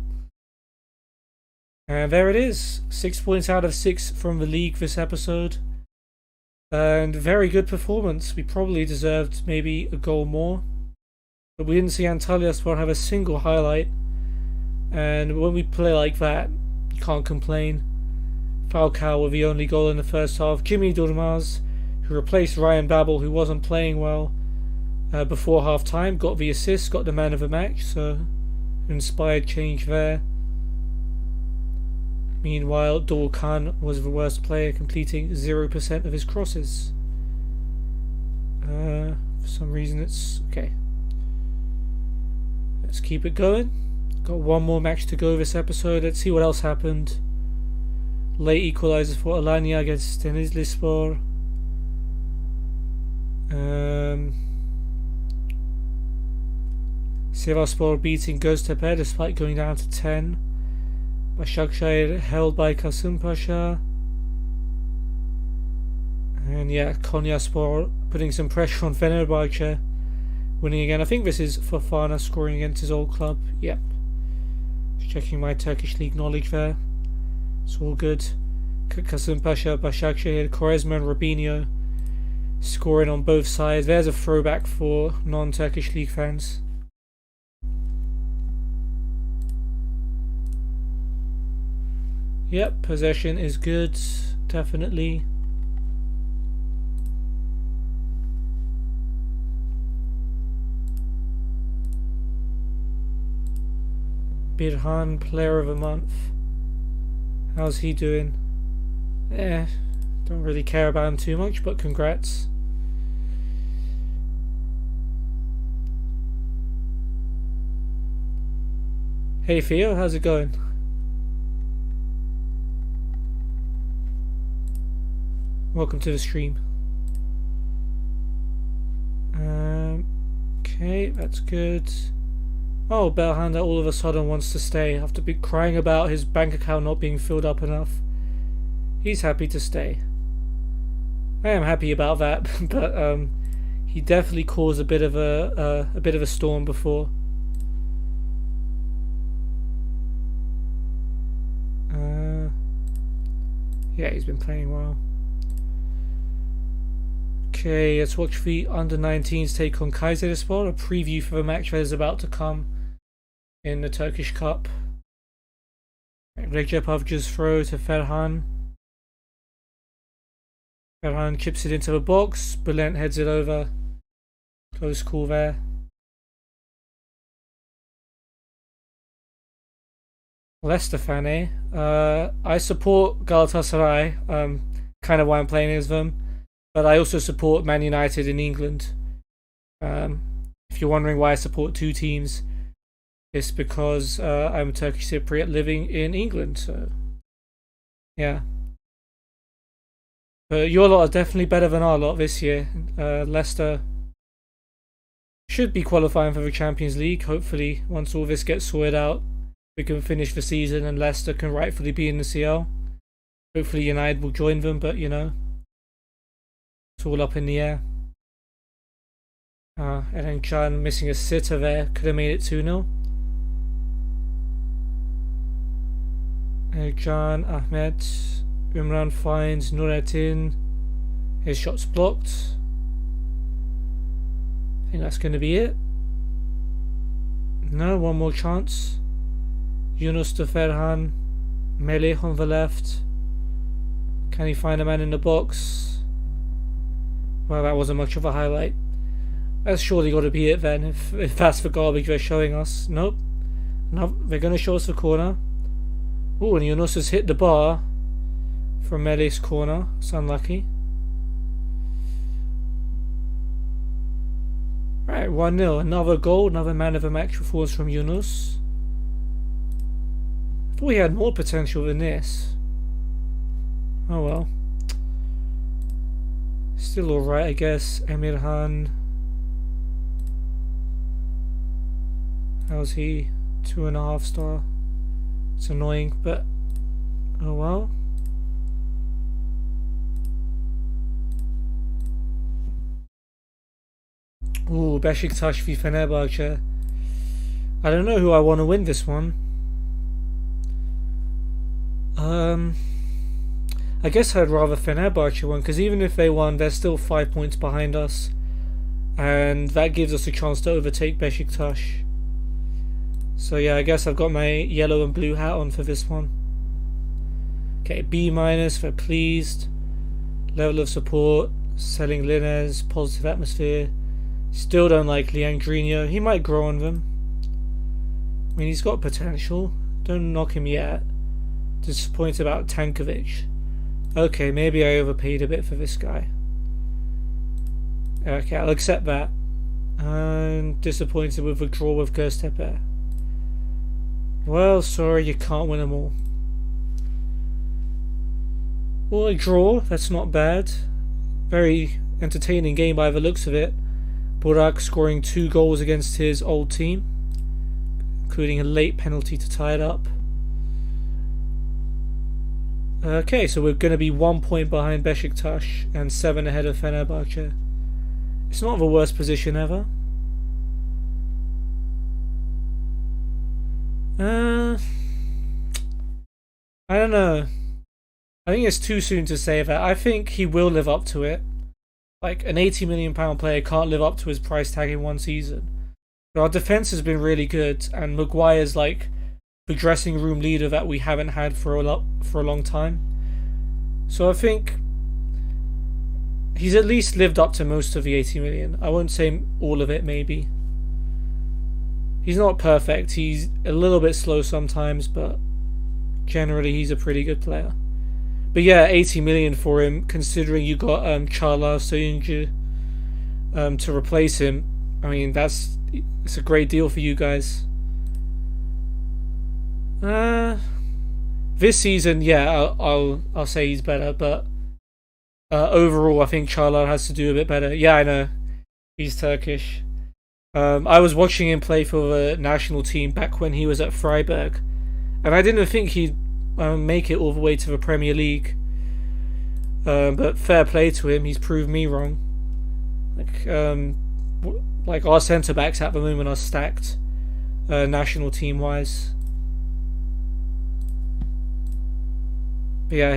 And there it is. 6 points out of 6 from the league this episode. And very good performance. We probably deserved maybe a goal more. But we didn't see Antalyaspor have a single highlight. And when we play like that, you can't complain. Falcao with the only goal in the first half. Jimmy Durmaz, who replaced Ryan Babel, who wasn't playing well before half time, got the assist, got the man of the match. So, inspired change there. Meanwhile, Dorkan was the worst player, completing 0% of his crosses. For some reason it's... okay. Let's keep it going. Got one more match to go this episode. Let's see what else happened. Late equaliser for Alanya against Denizlispor. Sivasspor beating Göztepe despite going down to 10. Başakşehir held by Kasımpaşa. And yeah, Konyaspor putting some pressure on Fenerbahçe, winning again. I think this is Fofana scoring against his old club. Yep. Just checking my Turkish league knowledge there. It's all good. Kasımpaşa, Başakşehir, Quaresma and Robinho scoring on both sides. There's a throwback for non-Turkish league fans. Yep, possession is good, definitely. Birhan, player of the month. How's he doing? Don't really care about him too much, but congrats. Hey Theo, how's it going? Welcome to the stream. Okay, that's good. Oh, Belhanda all of a sudden wants to stay after crying about his bank account not being filled up enough. He's happy to stay. I am happy about that, but he definitely caused a bit of a storm before. Yeah, he's been playing well. Okay, let's watch the under-19s take on Kayserispor, a preview for the match that is about to come in the Turkish Cup. Recep Avcı's throw to Ferhan. Ferhan chips it into the box. Bülent heads it over. Close call there. Leicester fan, eh? I support Galatasaray. Kind of why I'm playing as them. But I also support Man United in England. If you're wondering why I support two teams, it's because I'm a Turkish Cypriot living in England. So, yeah. But your lot are definitely better than our lot this year. Leicester should be qualifying for the Champions League. Hopefully, once all this gets sorted out, we can finish the season and Leicester can rightfully be in the CL. Hopefully United will join them, but you know, it's all up in the air. And then Can missing a sitter there. Could have made it 2-0. Can, Ahmed, Umran finds Nurettin. His shot's blocked. I think that's going to be it. No, one more chance. Yunus to Ferhan. Melih on the left. Can he find a man in the box? Well, that wasn't much of a highlight. That's surely got to be it then, if that's the garbage they're showing us. Nope. No, they're going to show us the corner. Oh, and Yunus has hit the bar from Melih's corner. It's unlucky. Right, 1-0. Another goal, another man of the match performance from Yunus. I thought he had more potential than this. Oh well. Still alright, I guess. Emirhan. How's he? 2.5 star. It's annoying, but oh well. Ooh, Beşiktaş v Fenerbahçe. I don't know who I want to win this one. I guess I'd rather Fenerbahçe win, because even if they won, they're still 5 points behind us, and that gives us a chance to overtake Beşiktaş. So yeah, I guess I've got my yellow and blue hat on for this one. Okay, B- for pleased. Level of support. Selling Linez. Positive atmosphere. Still don't like Leandrinho. He might grow on them. I mean, he's got potential. Don't knock him yet. Disappointed about Tankovic. Okay, maybe I overpaid a bit for this guy. Okay, I'll accept that. And disappointed with the draw with Göztepe. Well, sorry, you can't win them all. Well, a draw, that's not bad. Very entertaining game by the looks of it. Burak scoring 2 goals against his old team, including a late penalty to tie it up. Okay, so we're going to be 1 point behind Beşiktaş and 7 ahead of Fenerbahçe. It's not the worst position ever. I don't know. I think it's too soon to say that. I think he will live up to it. Like, an £80 million player can't live up to his price tag in one season. But our defence has been really good, and Maguire's like the dressing room leader that we haven't had for a long time. So I think he's at least lived up to most of the 80 million. I won't say all of it, maybe. He's not perfect. He's a little bit slow sometimes, but generally he's a pretty good player. But yeah, 80 million for him, considering you got Çağlar Söyüncü to replace him. I mean, it's a great deal for you guys. This season, yeah, I'll say he's better, but overall, I think Çağlar has to do a bit better. Yeah, I know, he's Turkish. I was watching him play for the national team back when he was at Freiburg, and I didn't think he'd make it all the way to the Premier League. But fair play to him, he's proved me wrong. Like our centre backs at the moment are stacked, national team wise. But yeah,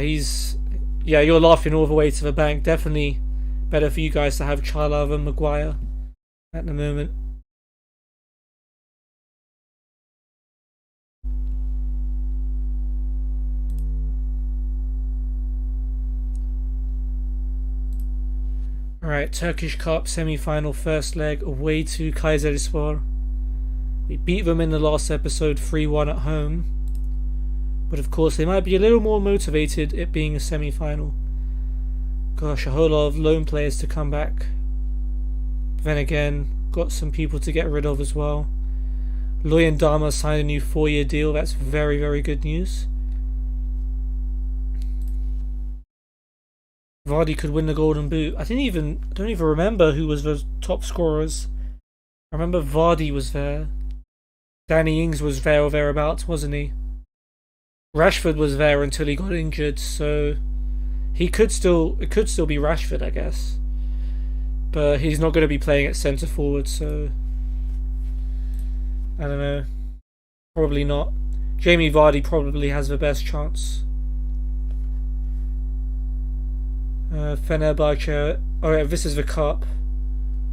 you're laughing all the way to the bank. Definitely better for you guys to have Çağlar than Maguire at the moment. Alright, Turkish Cup Semi-Final first leg away to Kayserispor. We beat them in the last episode 3-1 at home. But of course they might be a little more motivated, it being a semi-final. Gosh, a whole lot of loan players to come back. But then again, got some people to get rid of as well. Luyendama signed a new 4-year deal, that's very, very good news. Vardy could win the Golden Boot. I don't even remember who was the top scorers. I remember Vardy was there. Danny Ings was there or thereabouts, wasn't he? Rashford was there until he got injured, so it could still be Rashford, I guess. But he's not going to be playing at centre forward, so I don't know. Probably not. Jamie Vardy probably has the best chance. Fenerbahçe. Alright, this is the cup.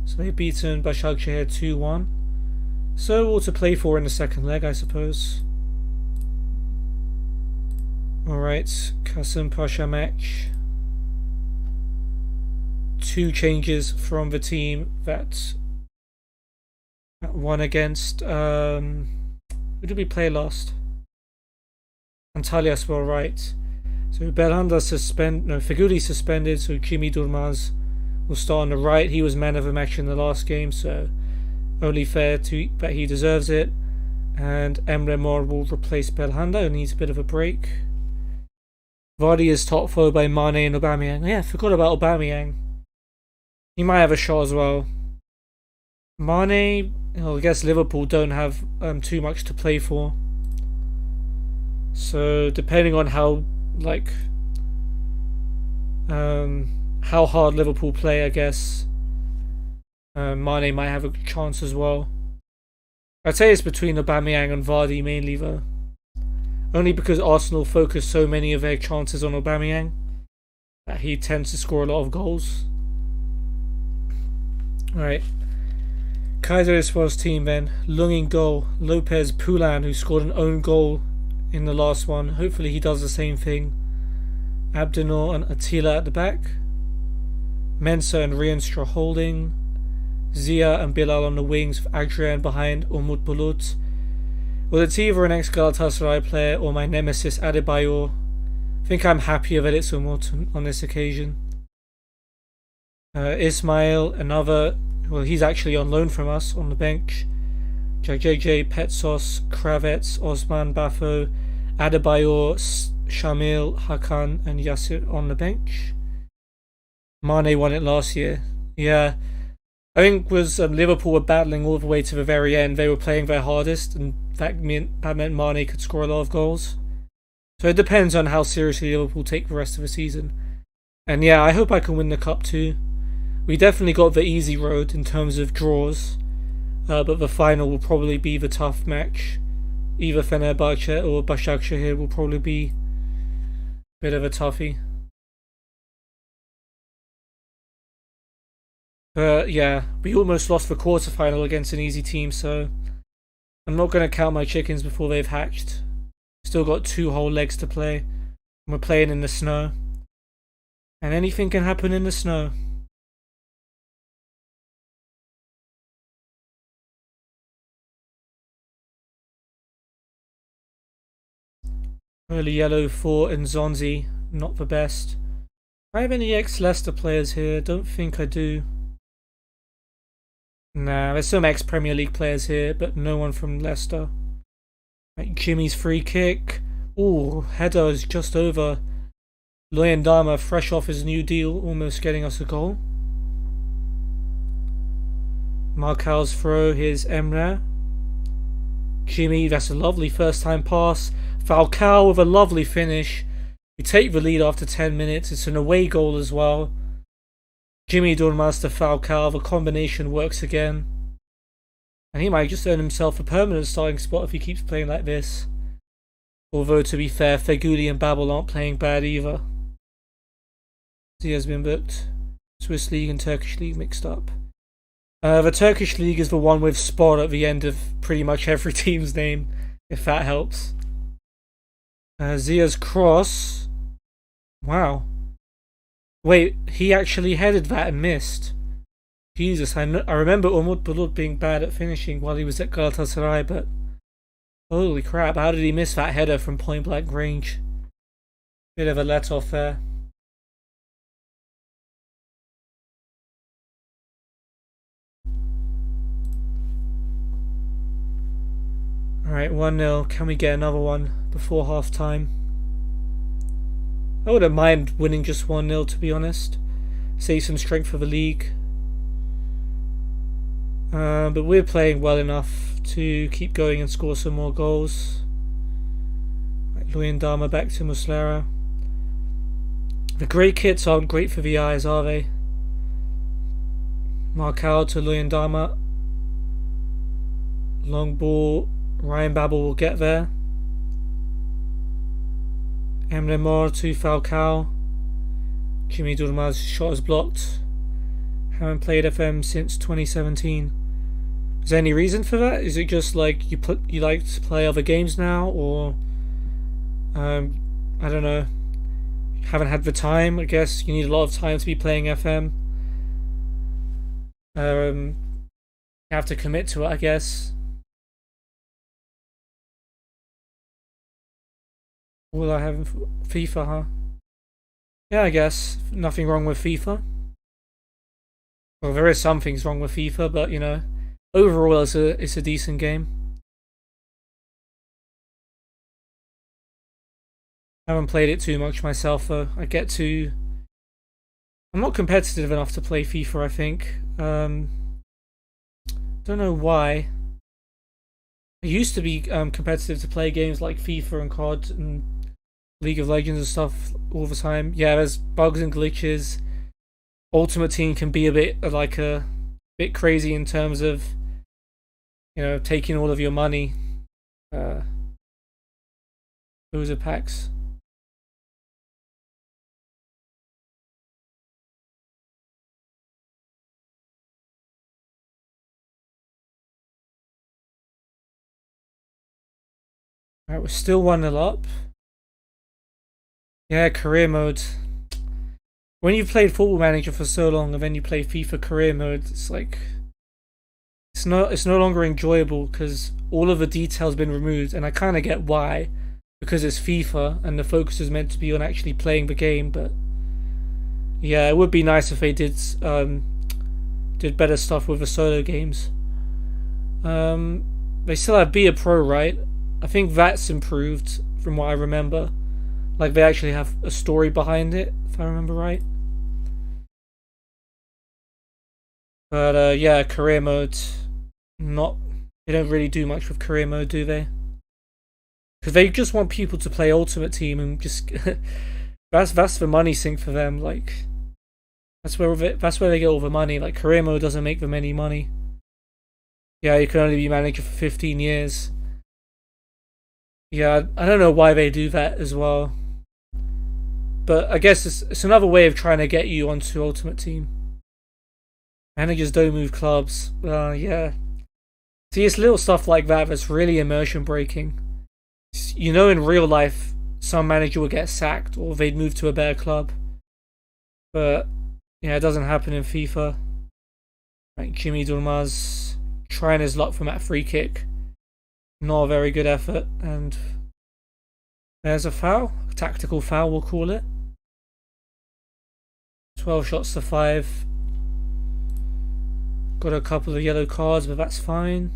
So they've beaten Başakşehir 2-1. So all to play for in the second leg, I suppose. Alright, Kasımpaşa match. 2 changes from the team that won against who did we play last? Antalyaspor, right. So Belhanda Feguli suspended, so Jimmy Durmaz will start on the right. He was man of the match in the last game, so only fair that he deserves it. And Emre Mor will replace Belhanda, who needs a bit of a break. Vardy is top, followed by Mane and Aubameyang. Yeah, forgot about Aubameyang. He might have a shot as well. Mane, I guess Liverpool don't have too much to play for. So depending on how hard Liverpool play, I guess Mane might have a chance as well. I'd say it's between Aubameyang and Vardy mainly, though. Only because Arsenal focus so many of their chances on Aubameyang that he tends to score a lot of goals. Alright. Kayserispor's team then. Lung in goal. Lopez Poulan, who scored an own goal in the last one. Hopefully he does the same thing. Abdenor and Attila at the back. Mensah and Rienstra holding. Zia and Bilal on the wings with Adrian behind Umut Bulut. Well, it's either an ex-Galatasaray player or my nemesis Adebayor. I think I'm happier that it's Umut on this occasion. Ismail, another... Well, he's actually on loan from us on the bench. JJ, Petsos, Kravets, Osman, Bafo, Adebayor, Shamil, Hakan, and Yasir on the bench. Mane won it last year. Yeah. I think Liverpool were battling all the way to the very end. They were playing their hardest, and that meant Mane could score a lot of goals. So it depends on how seriously Liverpool take the rest of the season. And yeah, I hope I can win the cup too. We definitely got the easy road in terms of draws, but the final will probably be the tough match. Either Fenerbahce or Başakşehir will probably be a bit of a toughie. But yeah, we almost lost the quarterfinal against an easy team, so I'm not going to count my chickens before they've hatched. Still got 2 whole legs to play, and we're playing in the snow. And anything can happen in the snow. Early yellow for Nzonzi, not the best. Do I have any ex-Leicester players here? Don't think I do. Nah, there's some ex-Premier League players here, but no one from Leicester. Right, Jimmy's free kick. Ooh, header is just over. Luyendama, fresh off his new deal, almost getting us a goal. Marcal's throw, here's Emre. Jimmy, that's a lovely first time pass. Falcao with a lovely finish. We take the lead after 10 minutes. It's an away goal as well. Jimmy Durmaz to Falcao. The combination works again. And he might just earn himself a permanent starting spot if he keeps playing like this. Although, to be fair, Feghouli and Babel aren't playing bad either. He has been booked. Swiss League and Turkish League mixed up. The Turkish League is the one with spot at the end of pretty much every team's name, if that helps. Zia's cross. Wow. Wait, he actually headed that and missed. Jesus, I remember Umut Bulut being bad at finishing while he was at Galatasaray, but holy crap, how did he miss that header from point blank range? Bit of a let off there. Alright, 1-0. Can we get another one before half time? I wouldn't mind winning just 1-0, to be honest. Save some strength for the league. But we're playing well enough to keep going and score some more goals. Right, Luyendama back to Muslera. The grey kits aren't great for the eyes, are they? Marcao to Luyendama. Long ball. Ryan Babel will get there. Emre Mor to Falcao. Jimmy Durmaz shot is blocked. Haven't played FM since 2017. Is there any reason for that? Is it just like you like to play other games now, or I don't know. Haven't had the time. I guess you need a lot of time to be playing FM. You have to commit to it, I guess. All I have in FIFA, huh? Yeah, I guess. Nothing wrong with FIFA. Well, there is some things wrong with FIFA, but, you know, overall it's a decent game. I haven't played it too much myself, though. I'm not competitive enough to play FIFA, I think. Don't know why. I used to be competitive to play games like FIFA and COD and League of Legends and stuff all the time. Yeah, there's bugs and glitches. Ultimate Team can be a bit crazy in terms of, you know, taking all of your money. Those are packs. Alright, we're still 1-0 up. Yeah, career mode. When you've played Football Manager for so long and then you play FIFA career mode, it's it's no longer enjoyable because all of the details been removed, and I kind of get why, because it's FIFA and the focus is meant to be on actually playing the game. But yeah, it would be nice if they did better stuff with the solo games. They still have Be a Pro, right? I think that's improved from what I remember. Like they actually have a story behind it, if I remember right. But yeah, career mode, not. They don't really do much with career mode, do they? Because they just want people to play Ultimate Team and just that's the money sink for them. Like that's where they get all the money. Like career mode doesn't make them any money. Yeah, you can only be manager for 15 years. Yeah, I don't know why they do that as well. But I guess it's another way of trying to get you onto Ultimate Team. Managers don't move clubs. Yeah. See, it's little stuff like that that's really immersion breaking. You know, in real life, some manager will get sacked or they'd move to a better club. But yeah, it doesn't happen in FIFA. Like Jimmy Durmaz trying his luck from that free kick. Not a very good effort, and there's a foul. A tactical foul, we'll call it. 12 shots to 5. Got a couple of yellow cards, but that's fine.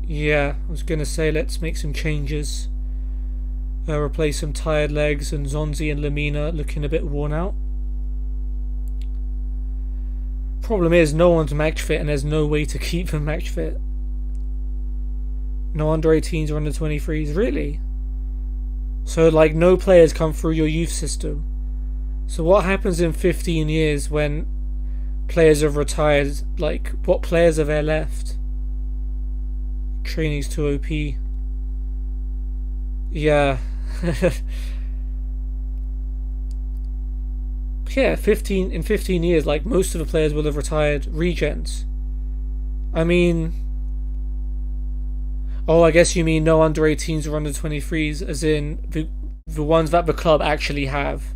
Yeah, I was gonna say let's make some changes. Replace some tired legs, and Zonzi and Lamina looking a bit worn out. Problem is, no one's match fit, and there's no way to keep them match fit. No under 18s or under 23s, really? So, like, no players come through your youth system. So, what happens in 15 years when players have retired? Like, what players are there left? Training's too OP. Yeah. Yeah, in 15 years, like, most of the players will have retired regens. I mean, oh, I guess you mean no under 18s or under 23s, as in the ones that the club actually have.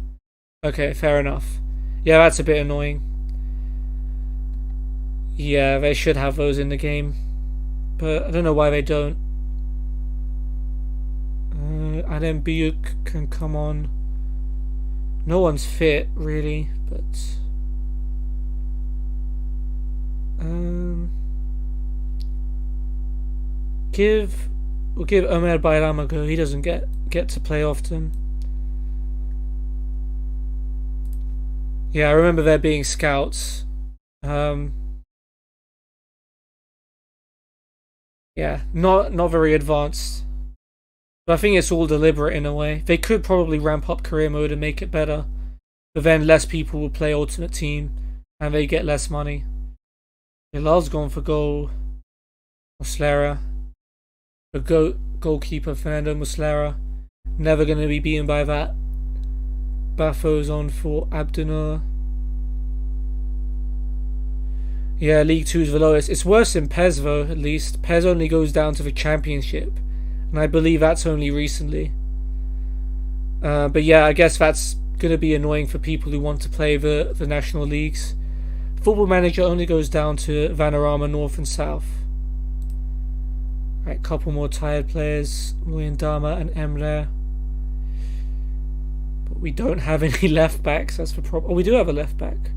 Okay, fair enough. Yeah, that's a bit annoying. Yeah, they should have those in the game, but I don't know why they don't. Adem Biyuk can come on. No one's fit, really, but we'll give Omer Bayram a go. He doesn't get to play often. Yeah, I remember there being scouts. Yeah, not very advanced. But I think it's all deliberate in a way. They could probably ramp up career mode and make it better, but then less people will play Ultimate Team, and they get less money. Hilal's gone for goal. Muslera. The goalkeeper, Fernando Muslera. Never going to be beaten by that. Bafo's on for Abdunur. Yeah, League 2's the lowest. It's worse than PES though, at least. PES only goes down to the Championship, and I believe that's only recently. But yeah, I guess that's going to be annoying for people who want to play the national leagues. Football Manager only goes down to Vanarama North and South. Right, couple more tired players, Muyandama and Emre. But we don't have any left backs, that's the problem. Oh, we do have a left back.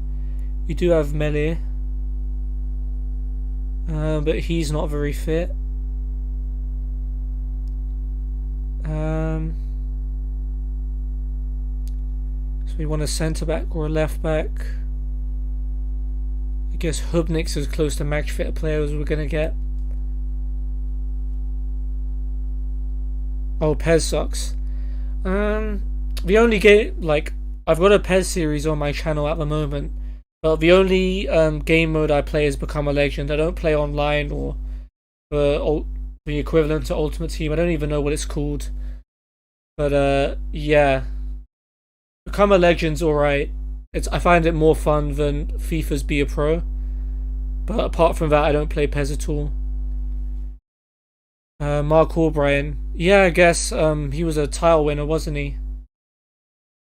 We do have Mele. But he's not very fit. So we want a centre back or a left back. I guess Hubnik's as close to match fit a player as we're gonna get. Oh, PES sucks. The only game, like, I've got a PES series on my channel at the moment, but the only game mode I play is Become a Legend. I don't play online or the equivalent to Ultimate Team. I don't even know what it's called. But yeah, Become a Legend's alright. I find it more fun than FIFA's Be a Pro. But apart from that, I don't play PES at all. Mark O'Brien. Yeah, I guess he was a tile winner, wasn't he?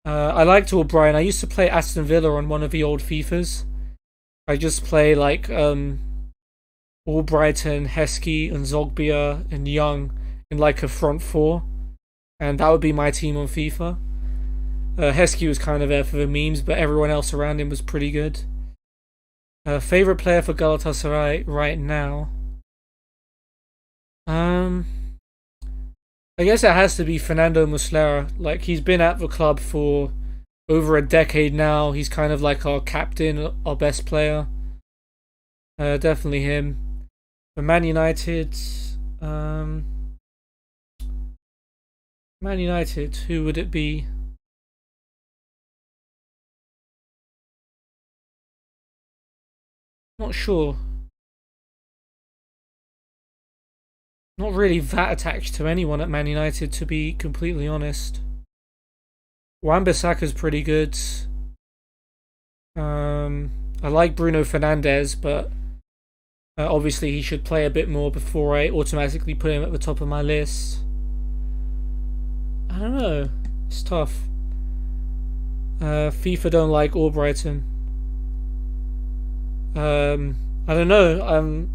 I liked O'Brien. I used to play Aston Villa on one of the old FIFAs. I just play like Albrighton, Heskey, and Zogbia and Young in like a front four, and that would be my team on FIFA. Heskey was kind of there for the memes, but everyone else around him was pretty good. Favorite player for Galatasaray right now? I guess it has to be Fernando Muslera. Like, he's been at the club for over a decade now. He's kind of like our captain, our best player. Definitely him. For Man United, who would it be? Not sure. Not really that attached to anyone at Man United, to be completely honest. Wan-Bissaka's pretty good. I like Bruno Fernandes, but obviously he should play a bit more before I automatically put him at the top of my list. I don't know. It's tough. FIFA don't like Albrighton. I don't know.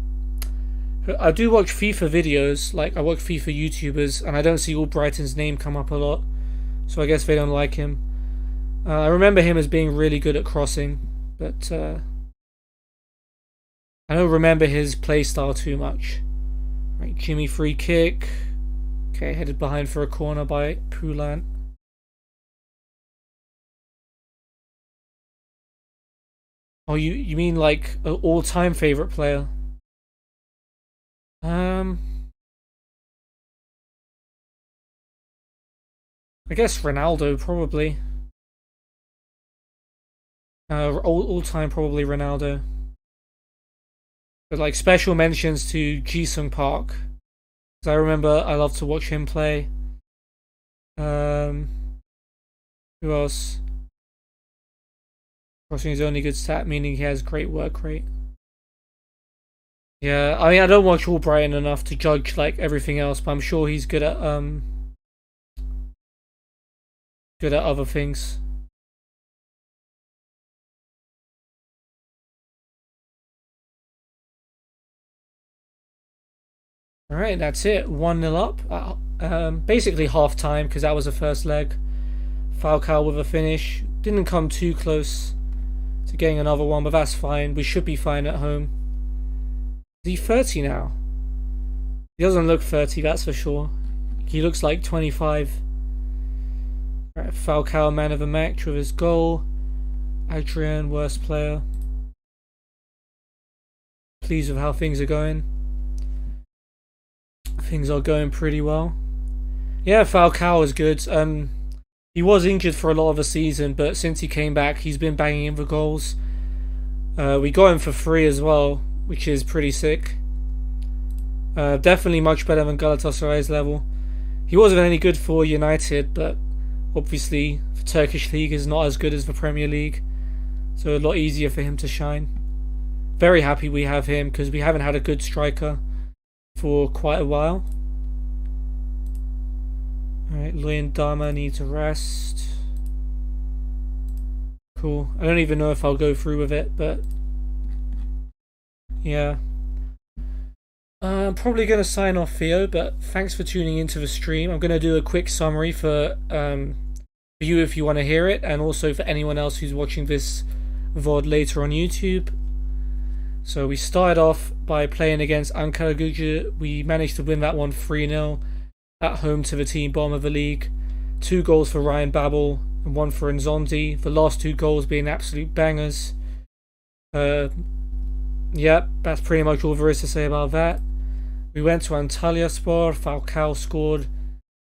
I do watch FIFA videos, like I watch FIFA YouTubers, and I don't see Albrighton's name come up a lot, so I guess they don't like him. I remember him as being really good at crossing, but I don't remember his play style too much. Right, Jimmy free kick. Okay, headed behind for a corner by Poulan. Oh, you mean like an all-time favorite player? I guess Ronaldo, probably. All-time probably Ronaldo. But like special mentions to Ji-sung Park, because I remember I love to watch him play. Who else? Crossing is only good stat, meaning he has great work rate. Yeah, I mean I don't watch Albrighton enough to judge like everything else, but I'm sure he's good at other things. Alright, that's it. 1-0 up. Basically half time, because that was the first leg. Falcao with a finish. Didn't come too close to getting another one, but that's fine. We should be fine at home. Is he 30 now? He doesn't look 30, that's for sure. He looks like 25. Right, Falcao, man of the match with his goal. Adrian, worst player. Pleased with how things are going. Things are going pretty well. Yeah, Falcao is good. He was injured for a lot of the season, but since he came back, he's been banging in the goals. We got him for free as well, which is pretty sick. Definitely much better than Galatasaray's level. He wasn't any good for United, but obviously the Turkish league is not as good as the Premier League, so a lot easier for him to shine. Very happy we have him, because we haven't had a good striker for quite a while. Alright, Luyan Dama needs a rest. Cool. I don't even know if I'll go through with it, but yeah. I'm probably going to sign off, Theo, but thanks for tuning into the stream. I'm going to do a quick summary for you if you want to hear it, and also for anyone else who's watching this VOD later on YouTube. So we started off by playing against Ankara. We managed to win that one 3-0 at home to the team bottom of the league. 2 goals for Ryan Babel and 1 for Nzondi. The last 2 goals being absolute bangers. Yep, that's pretty much all there is to say about that. We went to Antalyaspor. Falcao scored,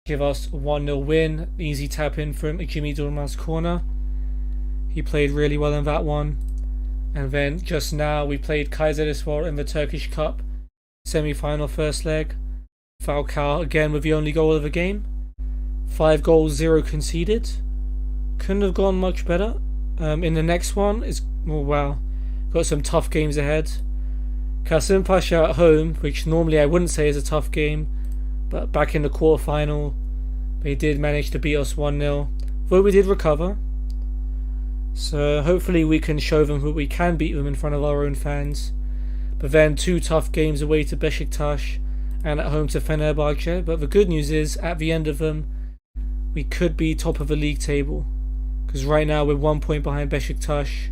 give us a 1-0 win. Easy tap in from Jimmy Durmaz's corner. He played really well in that one. And then just now we played Kayserispor in the Turkish Cup Semi-Final first leg. Falcao again with the only goal of the game. 5 goals, 0 conceded. Couldn't have gone much better. In the next one is wow, got some tough games ahead. Kasımpaşa at home, which normally I wouldn't say is a tough game, but back in the quarterfinal they did manage to beat us 1-0, though we did recover. So hopefully we can show them that we can beat them in front of our own fans. But then 2 tough games away to Besiktas and at home to Fenerbahce. But the good news is, at the end of them, we could be top of the league table. Because right now we're 1 point behind Besiktas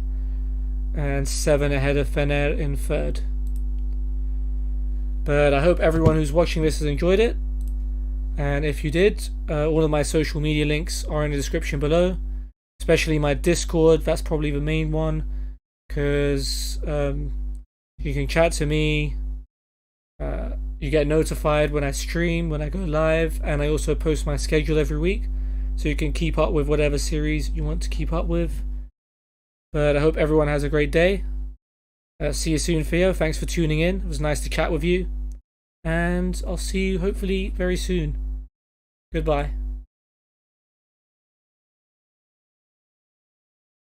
and 7 ahead of Fener in 3rd. But I hope everyone who's watching this has enjoyed it. And if you did, all of my social media links are in the description below. Especially my Discord, that's probably the main one. Because you can chat to me. You get notified when I stream, when I go live. And I also post my schedule every week. So you can keep up with whatever series you want to keep up with. But I hope everyone has a great day. See you soon, Theo. Thanks for tuning in. It was nice to chat with you. And I'll see you hopefully very soon. Goodbye.